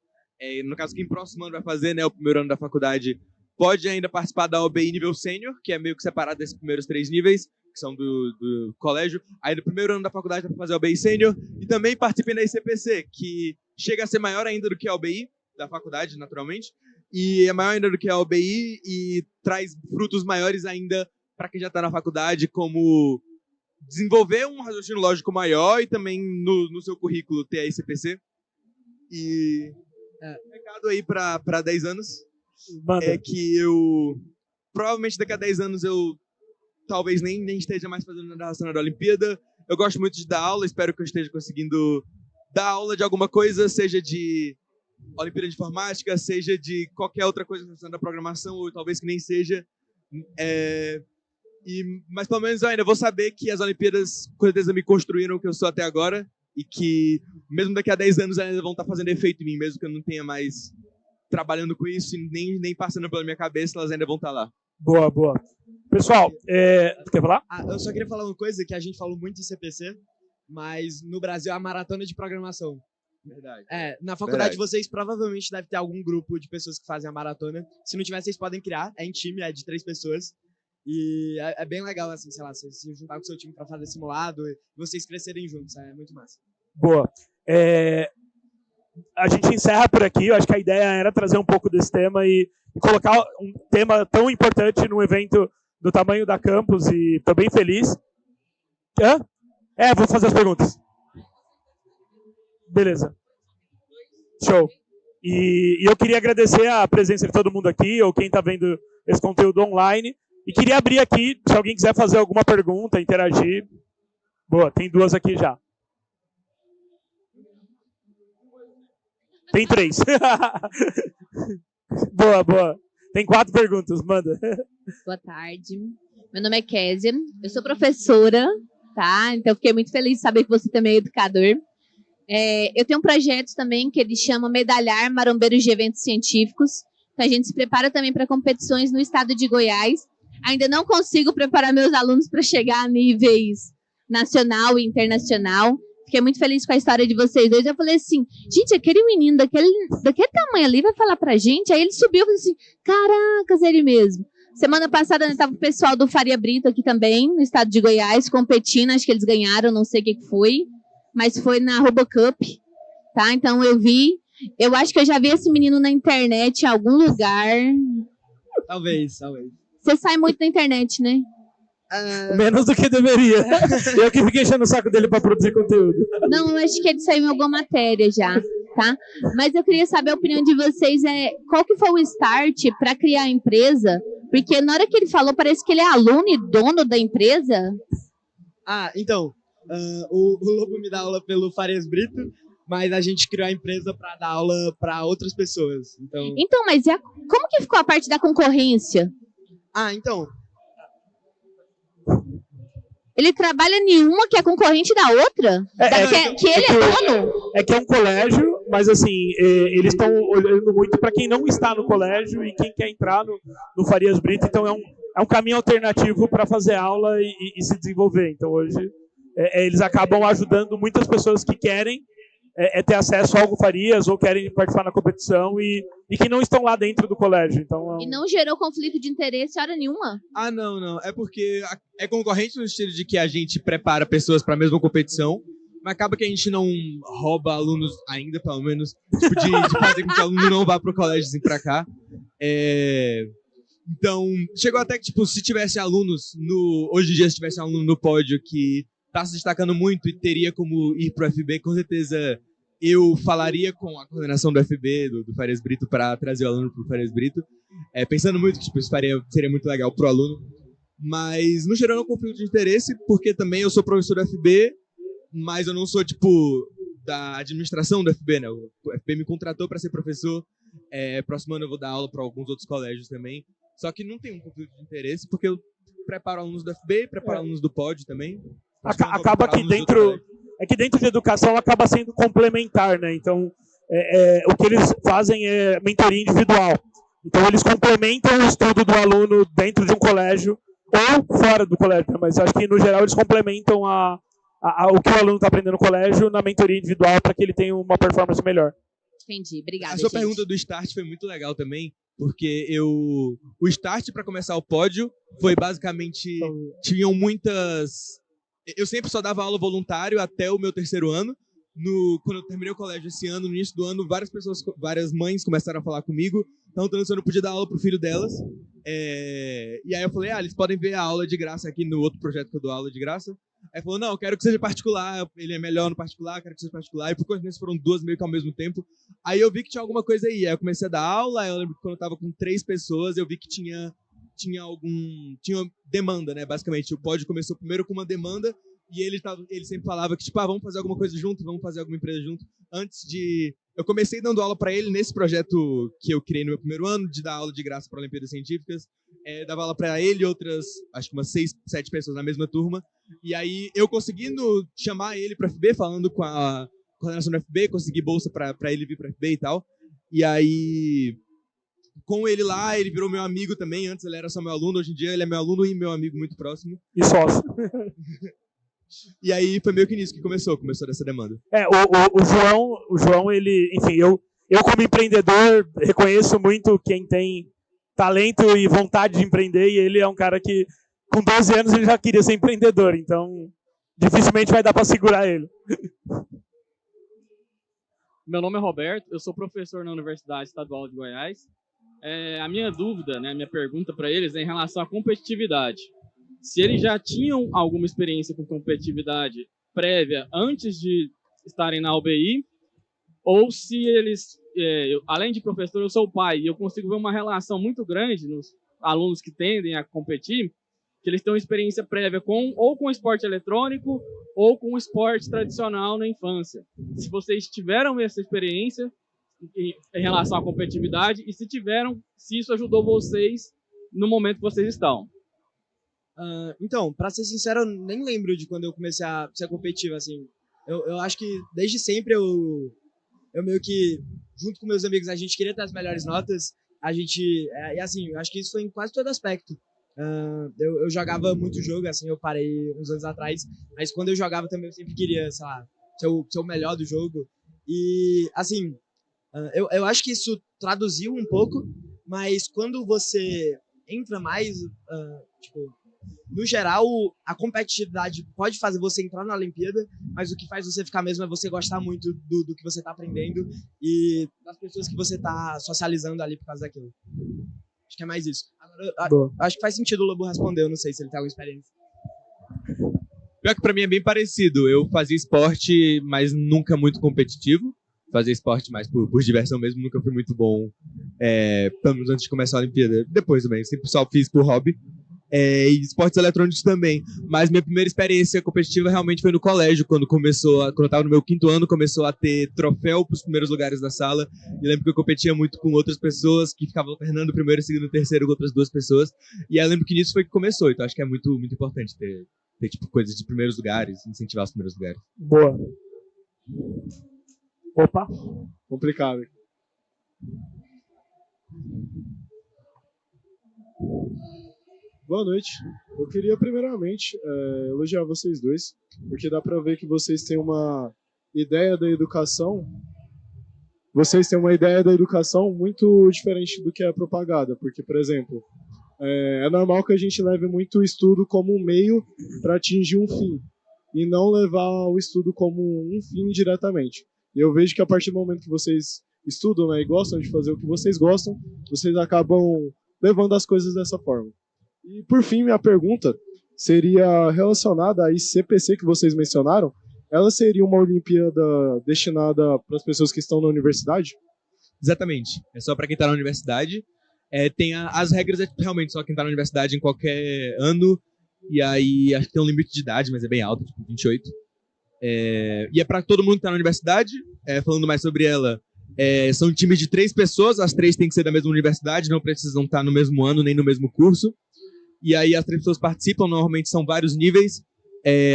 No caso, quem próximo ano vai fazer, né, o primeiro ano da faculdade, pode ainda participar da OBI nível sênior, que é meio que separado desses primeiros 3 níveis, que são do colégio. Aí no primeiro ano da faculdade dá para fazer a OBI sênior. E também participem da ICPC, que chega a ser maior ainda do que a OBI da faculdade, naturalmente. E é maior ainda do que a OBI e traz frutos maiores ainda para quem já está na faculdade, como desenvolver um raciocínio lógico maior e também no seu currículo ter a ICPC. E recado aí para 10 anos. Manda. É que eu provavelmente daqui a 10 anos eu talvez nem esteja mais fazendo nada relacionado à Olimpíada. Eu gosto muito de dar aula, espero que eu esteja conseguindo dar aula de alguma coisa, seja de Olimpíada de Informática, seja de qualquer outra coisa relacionada à programação, ou talvez que nem seja. Mas pelo menos eu ainda vou saber que as Olimpíadas com certeza me construíram o que eu sou até agora e que mesmo daqui a 10 anos ainda vão estar fazendo efeito em mim, mesmo que eu não tenha mais trabalhando com isso e nem passando pela minha cabeça, elas ainda vão estar lá. Boa. Pessoal, tu quer falar? Eu só queria falar uma coisa que a gente falou muito em CPC, mas no Brasil é a maratona de programação. Verdade. Na faculdade Verdade. Vocês provavelmente devem ter algum grupo de pessoas que fazem a maratona. Se não tiver, vocês podem criar. É em time, é de 3 pessoas. E é bem legal, assim, sei lá, você se juntar com o seu time para fazer simulado e vocês crescerem juntos. É muito massa. Boa. A gente encerra por aqui. Eu acho que a ideia era trazer um pouco desse tema e colocar um tema tão importante num evento do tamanho da Campus e estou bem feliz. Vou fazer as perguntas. Beleza. Show. E eu queria agradecer a presença de todo mundo aqui, ou quem está vendo esse conteúdo online. E queria abrir aqui, se alguém quiser fazer alguma pergunta, interagir. Boa, tem 2 aqui já. Tem 3. Boa. Tem 4 perguntas, manda. Boa tarde. Meu nome é Késia, eu sou professora, tá? Então fiquei muito feliz de saber que você também é educador. Eu tenho um projeto também que ele chama Medalhar Marombeiros de Eventos Científicos. Então a gente se prepara também para competições no estado de Goiás. Ainda não consigo preparar meus alunos para chegar a níveis nacional e internacional. Fiquei muito feliz com a história de vocês dois. Eu falei assim, gente, aquele menino daquele tamanho ali vai falar pra gente. Aí ele subiu e falou assim, caracas, ele mesmo. Semana passada estava o pessoal do Faria Brito aqui também, no estado de Goiás, competindo. Acho que eles ganharam, não sei o que foi. Mas foi na RoboCup, tá? Então eu vi. Eu acho que eu já vi esse menino na internet em algum lugar. Talvez. Você sai muito na internet, né? Menos do que deveria. Eu que fiquei enchendo o saco dele para produzir conteúdo. Não, eu acho que ele saiu em alguma matéria já, tá? Mas eu queria saber a opinião de vocês. Qual que foi o start para criar a empresa? Porque na hora que ele falou, parece que ele é aluno e dono da empresa. Então, O Lobo me dá aula pelo Farias Brito, mas a gente criou a empresa para dar aula para outras pessoas. Então, mas como que ficou a parte da concorrência? Então... Ele trabalha em uma que é concorrente da outra? Que ele é dono? É que é um colégio, mas assim, eles estão olhando muito para quem não está no colégio e quem quer entrar no Farias Brito, então é um caminho alternativo para fazer aula e se desenvolver. Então hoje eles acabam ajudando muitas pessoas que querem ter acesso ao Hugo Farias ou querem participar na competição e que não estão lá dentro do colégio. Então, E não gerou conflito de interesse hora nenhuma? Não. É porque é concorrente no estilo de que a gente prepara pessoas para a mesma competição, mas acaba que a gente não rouba alunos ainda, pelo menos, tipo, de fazer com que o aluno não vá para o colégio assim para cá. Então, chegou até que, tipo, se tivesse alunos hoje em dia, se tivesse um aluno no pódio que está se destacando muito e teria como ir para o FB, com certeza eu falaria com a coordenação do FB, do Farias Brito, para trazer o aluno para o Farias Brito, pensando muito que tipo, isso seria muito legal para o aluno, mas não gerando um conflito de interesse, porque também eu sou professor do FB, mas eu não sou, tipo, da administração do FB, né? O FB me contratou para ser professor, próximo ano eu vou dar aula para alguns outros colégios também, só que não tem um conflito de interesse, porque eu preparo alunos do FB, preparo alunos do POD também. Acaba que dentro de educação acaba sendo complementar, né? Então, o que eles fazem é mentoria individual. Então, eles complementam o estudo do aluno dentro de um colégio ou fora do colégio, né? Mas acho que, no geral, eles complementam o que o aluno está aprendendo no colégio na mentoria individual para que ele tenha uma performance melhor. Entendi, obrigada, A sua pergunta do start foi muito legal também, porque o start para começar o pódio foi basicamente... Tinham muitas... Eu sempre só dava aula voluntário até o meu 3º ano. Quando eu terminei o colégio esse ano, no início do ano, várias mães começaram a falar comigo, perguntando se eu não podia dar aula pro filho delas. E aí eu falei, eles podem ver a aula de graça aqui no outro projeto que eu dou aula de graça. Aí falou, não, eu quero que seja particular, ele é melhor no particular, quero que seja particular. E por coincidência foram 2 meio que ao mesmo tempo. Aí eu vi que tinha alguma coisa aí. Aí eu comecei a dar aula, aí eu lembro que quando eu tava com 3 pessoas, eu vi que tinha demanda, né, basicamente. O pódio começou primeiro com uma demanda e ele sempre falava que, tipo, vamos fazer alguma coisa junto, vamos fazer alguma empresa junto. Eu comecei dando aula para ele nesse projeto que eu criei no meu 1º ano, de dar aula de graça para Olimpíadas Científicas. Dava aula para ele e outras, acho que umas 6, 7 pessoas na mesma turma. E aí, eu conseguindo chamar ele para FB, falando com a coordenação do FB, consegui bolsa para ele vir para FB e tal. E aí... Com ele lá, ele virou meu amigo também. Antes ele era só meu aluno, hoje em dia ele é meu aluno e meu amigo muito próximo. E sócio. E aí foi meio que nisso que começou dessa demanda. O João, ele, enfim, eu como empreendedor reconheço muito quem tem talento e vontade de empreender, e ele é um cara que com 12 anos ele já queria ser empreendedor, então dificilmente vai dar para segurar ele. Meu nome é Roberto, eu sou professor na Universidade Estadual de Goiás. A minha dúvida, né, minha pergunta para eles é em relação à competitividade. Se eles já tinham alguma experiência com competitividade prévia antes de estarem na UBI, ou se eles, além de professor, eu sou pai, e eu consigo ver uma relação muito grande nos alunos que tendem a competir, que eles têm uma experiência prévia ou com esporte eletrônico ou com esporte tradicional na infância. Se vocês tiveram essa experiência em relação à competitividade, e se tiveram, se isso ajudou vocês no momento que vocês estão. Então, pra ser sincero, eu nem lembro de quando eu comecei a ser competitivo, assim. Eu acho que desde sempre eu meio que, junto com meus amigos, a gente queria ter as melhores notas. E assim, eu acho que isso foi em quase todo aspecto. Eu jogava muito jogo, assim, eu parei uns anos atrás, mas quando eu jogava também eu sempre queria, sei lá, ser o melhor do jogo. E, assim, eu acho que isso traduziu um pouco, mas quando você entra mais, tipo, no geral, a competitividade pode fazer você entrar na Olimpíada, mas o que faz você ficar mesmo é você gostar muito do que você está aprendendo e das pessoas que você está socializando ali por causa daquilo. Acho que é mais isso. Agora, acho que faz sentido o Lobo responder, eu não sei se ele tem alguma experiência. Pior que pra mim é bem parecido. Eu fazia esporte, mas nunca muito competitivo. Fazia esporte mais por diversão mesmo, nunca fui muito bom, pelo menos antes de começar a Olimpíada. Depois também, sempre só fiz por hobby. e esportes eletrônicos também. Mas minha primeira experiência competitiva realmente foi no colégio, quando eu estava no meu 5º ano, começou a ter troféu para os primeiros lugares da sala. E lembro que eu competia muito com outras pessoas que ficavam alternando o primeiro, segundo e terceiro com outras 2 pessoas. E aí eu lembro que nisso foi que começou. Então acho que é muito, muito importante ter tipo, coisas de primeiros lugares, incentivar os primeiros lugares. Boa. Opa. Complicado. Boa noite. Eu queria primeiramente elogiar vocês dois, porque dá para ver que vocês têm uma ideia da educação. Vocês têm uma ideia da educação muito diferente do que é propagada, porque, por exemplo, é normal que a gente leve muito o estudo como um meio para atingir um fim, e não levar o estudo como um fim diretamente. E eu vejo que a partir do momento que vocês estudam, né, e gostam de fazer o que vocês gostam, vocês acabam levando as coisas dessa forma. E, por fim, minha pergunta seria relacionada à ICPC que vocês mencionaram. Ela seria uma Olimpíada destinada para as pessoas que estão na universidade? Exatamente. É só para quem está na universidade. Tem as regras, realmente só quem está na universidade em qualquer ano. E aí, acho que tem um limite de idade, mas é bem alto, tipo 28. E é para todo mundo que está na universidade. Falando mais sobre ela, são times de 3 pessoas. As 3 têm que ser da mesma universidade, não precisam estar no mesmo ano nem no mesmo curso. E aí as 3 pessoas participam, normalmente são vários níveis.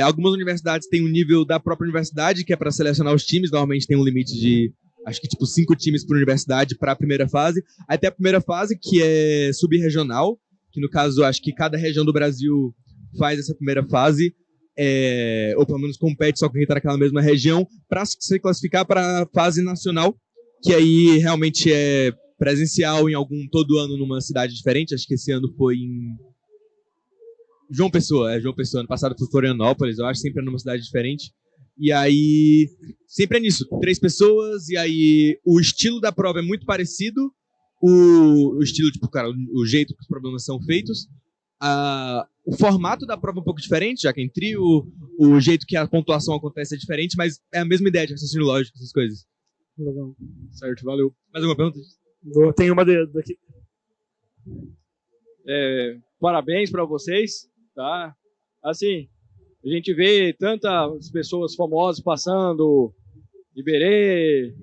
Algumas universidades têm um nível da própria universidade, que é para selecionar os times. Normalmente tem um limite de, acho que tipo 5 times por universidade para a primeira fase. Aí tem a primeira fase, que é subregional, que no caso, acho que cada região do Brasil faz essa primeira fase, ou pelo menos compete só com quem está naquela mesma região, para se classificar para a fase nacional, que aí realmente é presencial todo ano numa cidade diferente. Acho que esse ano foi em João Pessoa. Ano passado foi Florianópolis, eu acho, sempre é numa cidade diferente. E aí, sempre é nisso, 3 pessoas, e aí o estilo da prova é muito parecido, o estilo, tipo, cara, o jeito que os problemas são feitos, o formato da prova é um pouco diferente, já que é em trio, o jeito que a pontuação acontece é diferente, mas é a mesma ideia de raciocínio lógico, essas coisas. Legal. Certo, valeu. Mais alguma pergunta? Tem uma daqui. Parabéns para vocês, tá? Assim, a gente vê tantas pessoas famosas passando, Iberê,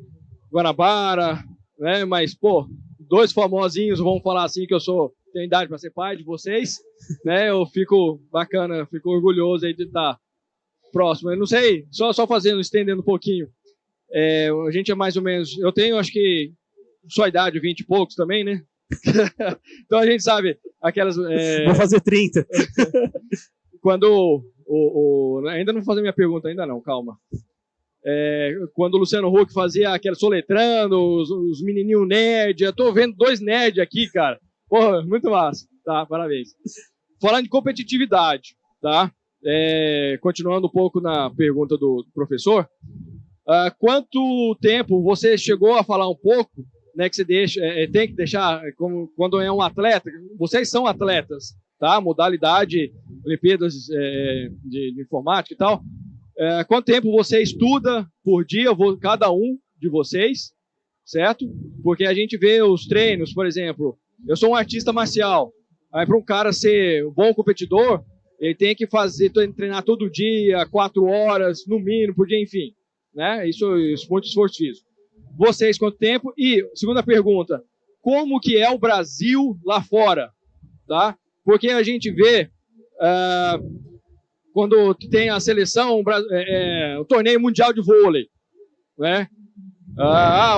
Guanabara, né? Mas, pô, 2 famosinhos vão falar assim que tenho idade para ser pai de vocês, né? Eu fico bacana, fico orgulhoso aí de estar próximo. Eu não sei, só estendendo um pouquinho. A gente é mais ou menos, eu tenho, acho que, sua idade, 20 e poucos também, né? Então a gente sabe aquelas... Vou fazer 30. Quando ainda não vou fazer minha pergunta, ainda não, calma. Quando o Luciano Huck fazia aquele soletrando, os menininhos nerd, eu tô vendo 2 nerds aqui, cara. Porra, muito massa. Tá, parabéns. Falando de competitividade, tá? Continuando um pouco na pergunta do professor, quanto tempo você chegou a falar um pouco, né, que você tem que deixar, como, quando é um atleta, vocês são atletas, tá? Modalidade, Olimpíadas de informática e tal. Quanto tempo você estuda por dia, cada um de vocês, certo? Porque a gente vê os treinos, por exemplo, eu sou um artista marcial, aí para um cara ser um bom competidor, ele tem que treinar todo dia, 4 horas, no mínimo, por dia, enfim, né? Isso muito esforço físico. Vocês, quanto tempo? E, segunda pergunta, como que é o Brasil lá fora, tá? Porque a gente vê, quando tem a seleção, o torneio mundial de vôlei, né?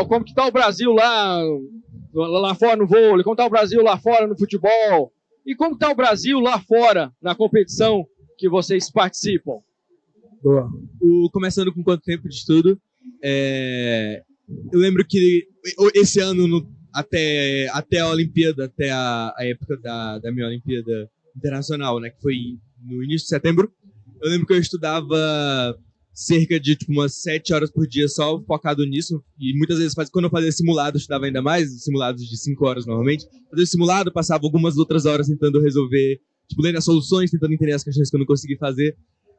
Como que está o Brasil lá fora no vôlei? Como está o Brasil lá fora no futebol? E como está o Brasil lá fora na competição que vocês participam? Boa. Começando com quanto tempo de estudo, eu lembro que esse ano, até a Olimpíada, até a época da minha Olimpíada Internacional, né, que foi no início de setembro, eu lembro que eu estudava cerca de umas 7 horas por dia só focado nisso, e muitas vezes quando eu fazia simulado eu estudava ainda mais, simulados de 5 horas normalmente. Fazia simulado, passava algumas outras horas tentando resolver, lendo as soluções, tentando entender as questões que eu não consegui fazer.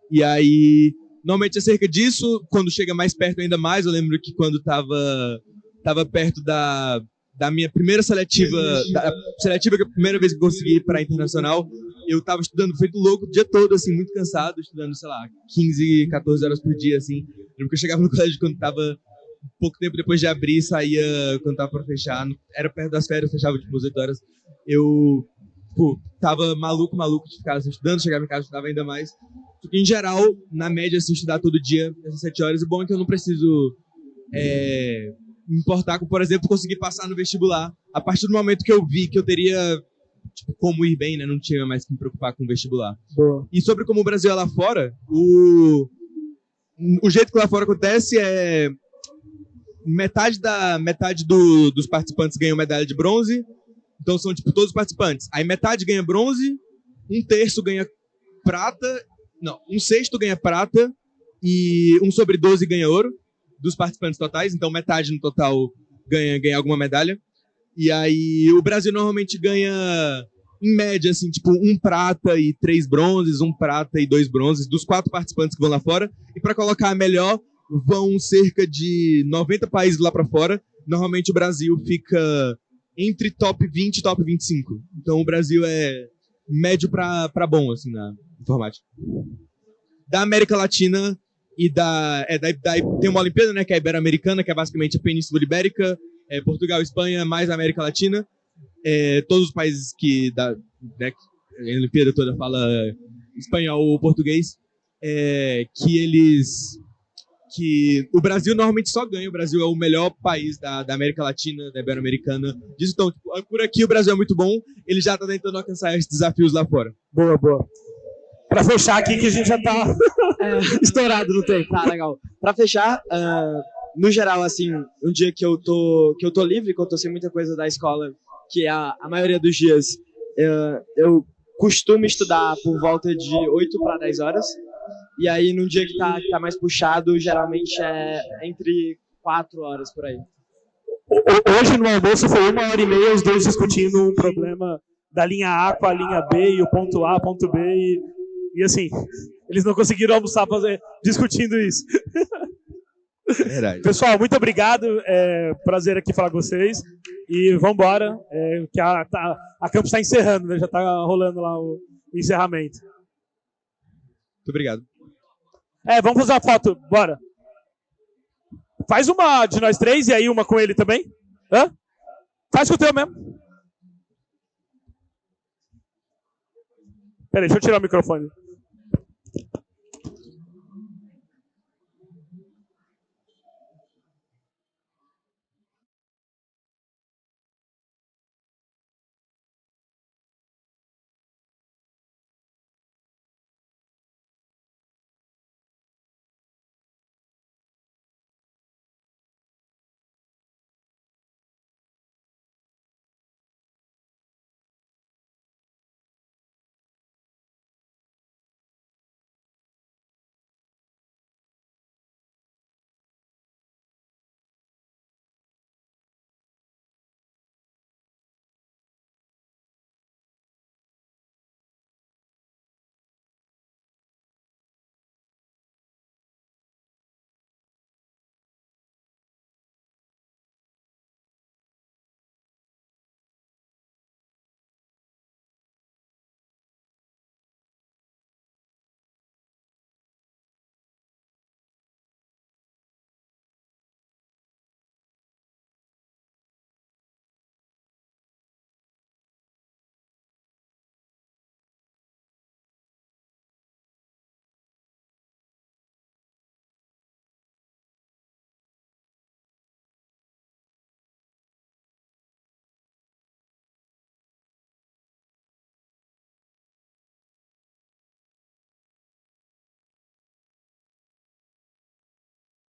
E aí, normalmente é cerca disso. Quando chega mais perto ainda mais, eu lembro que quando tava perto da da minha primeira seletiva, da seletiva que é a primeira vez que eu consegui ir para internacional, eu tava estudando feito louco o dia todo, assim, muito cansado, estudando, sei lá, 15, 14 horas por dia, assim. Eu lembro que eu chegava no colégio quando tava pouco tempo depois de abrir, saía quando tava para fechar, era perto das férias, fechava tipo umas 8 horas. Eu, pô, tava maluco de ficar assim, estudando, chegava em casa, estudava ainda mais. Porque, em geral, na média, assim, estudar todo dia, essas 7 horas, o bom é que eu não preciso me importar com, por exemplo, conseguir passar no vestibular. A partir do momento que eu vi que eu teria, tipo, como ir bem, né, não tinha mais que me preocupar com o vestibular. Boa. E sobre como o Brasil é lá fora, o jeito que lá fora acontece é metade dos participantes ganham medalha de bronze, então são tipo todos os participantes. Aí metade ganha bronze, um terço ganha prata, não, um sexto ganha prata e 1/12 ganha ouro dos participantes totais, então metade no total ganha alguma medalha. E aí o Brasil normalmente ganha, em média, assim, tipo, 1 prata e 3 bronzes, 1 prata e 2 bronzes, dos 4 participantes que vão lá fora. E para colocar a melhor, vão cerca de 90 países lá para fora. Normalmente o Brasil fica entre top 20 e top 25. Então o Brasil é médio para bom, assim, na informática. Da América Latina e tem uma Olimpíada, né, que é a Ibero-Americana, que é basicamente a Península Ibérica, Portugal, Espanha, mais a América Latina. Todos os países né, a Olimpíada toda fala espanhol ou português, que o Brasil normalmente só ganha. O Brasil é o melhor país da América Latina, da Ibero-Americana. Então, tipo, por aqui o Brasil é muito bom, ele já está tentando alcançar esses desafios lá fora. Boa, boa. Para fechar aqui, que a gente já tá estourado no tempo. Tá, legal. Pra fechar, no geral, assim, um dia que eu tô livre, que eu tô sem muita coisa da escola, que é a maioria dos dias, eu costumo estudar por volta de 8 para 10 horas. E aí, num dia que tá mais puxado, geralmente é entre 4 horas por aí. Hoje no almoço foi 1h30 os dois discutindo um problema da linha A com a linha B e o ponto A, ponto B e assim, eles não conseguiram almoçar discutindo isso. Verdade. Pessoal, muito obrigado, prazer aqui falar com vocês e vamos embora, que a campus está encerrando, né? Já está rolando lá o encerramento. Muito obrigado. Vamos fazer uma foto, bora. Faz uma de nós três e aí uma com ele também. Hã? Faz com o teu mesmo. Peraí, deixa eu tirar o microfone.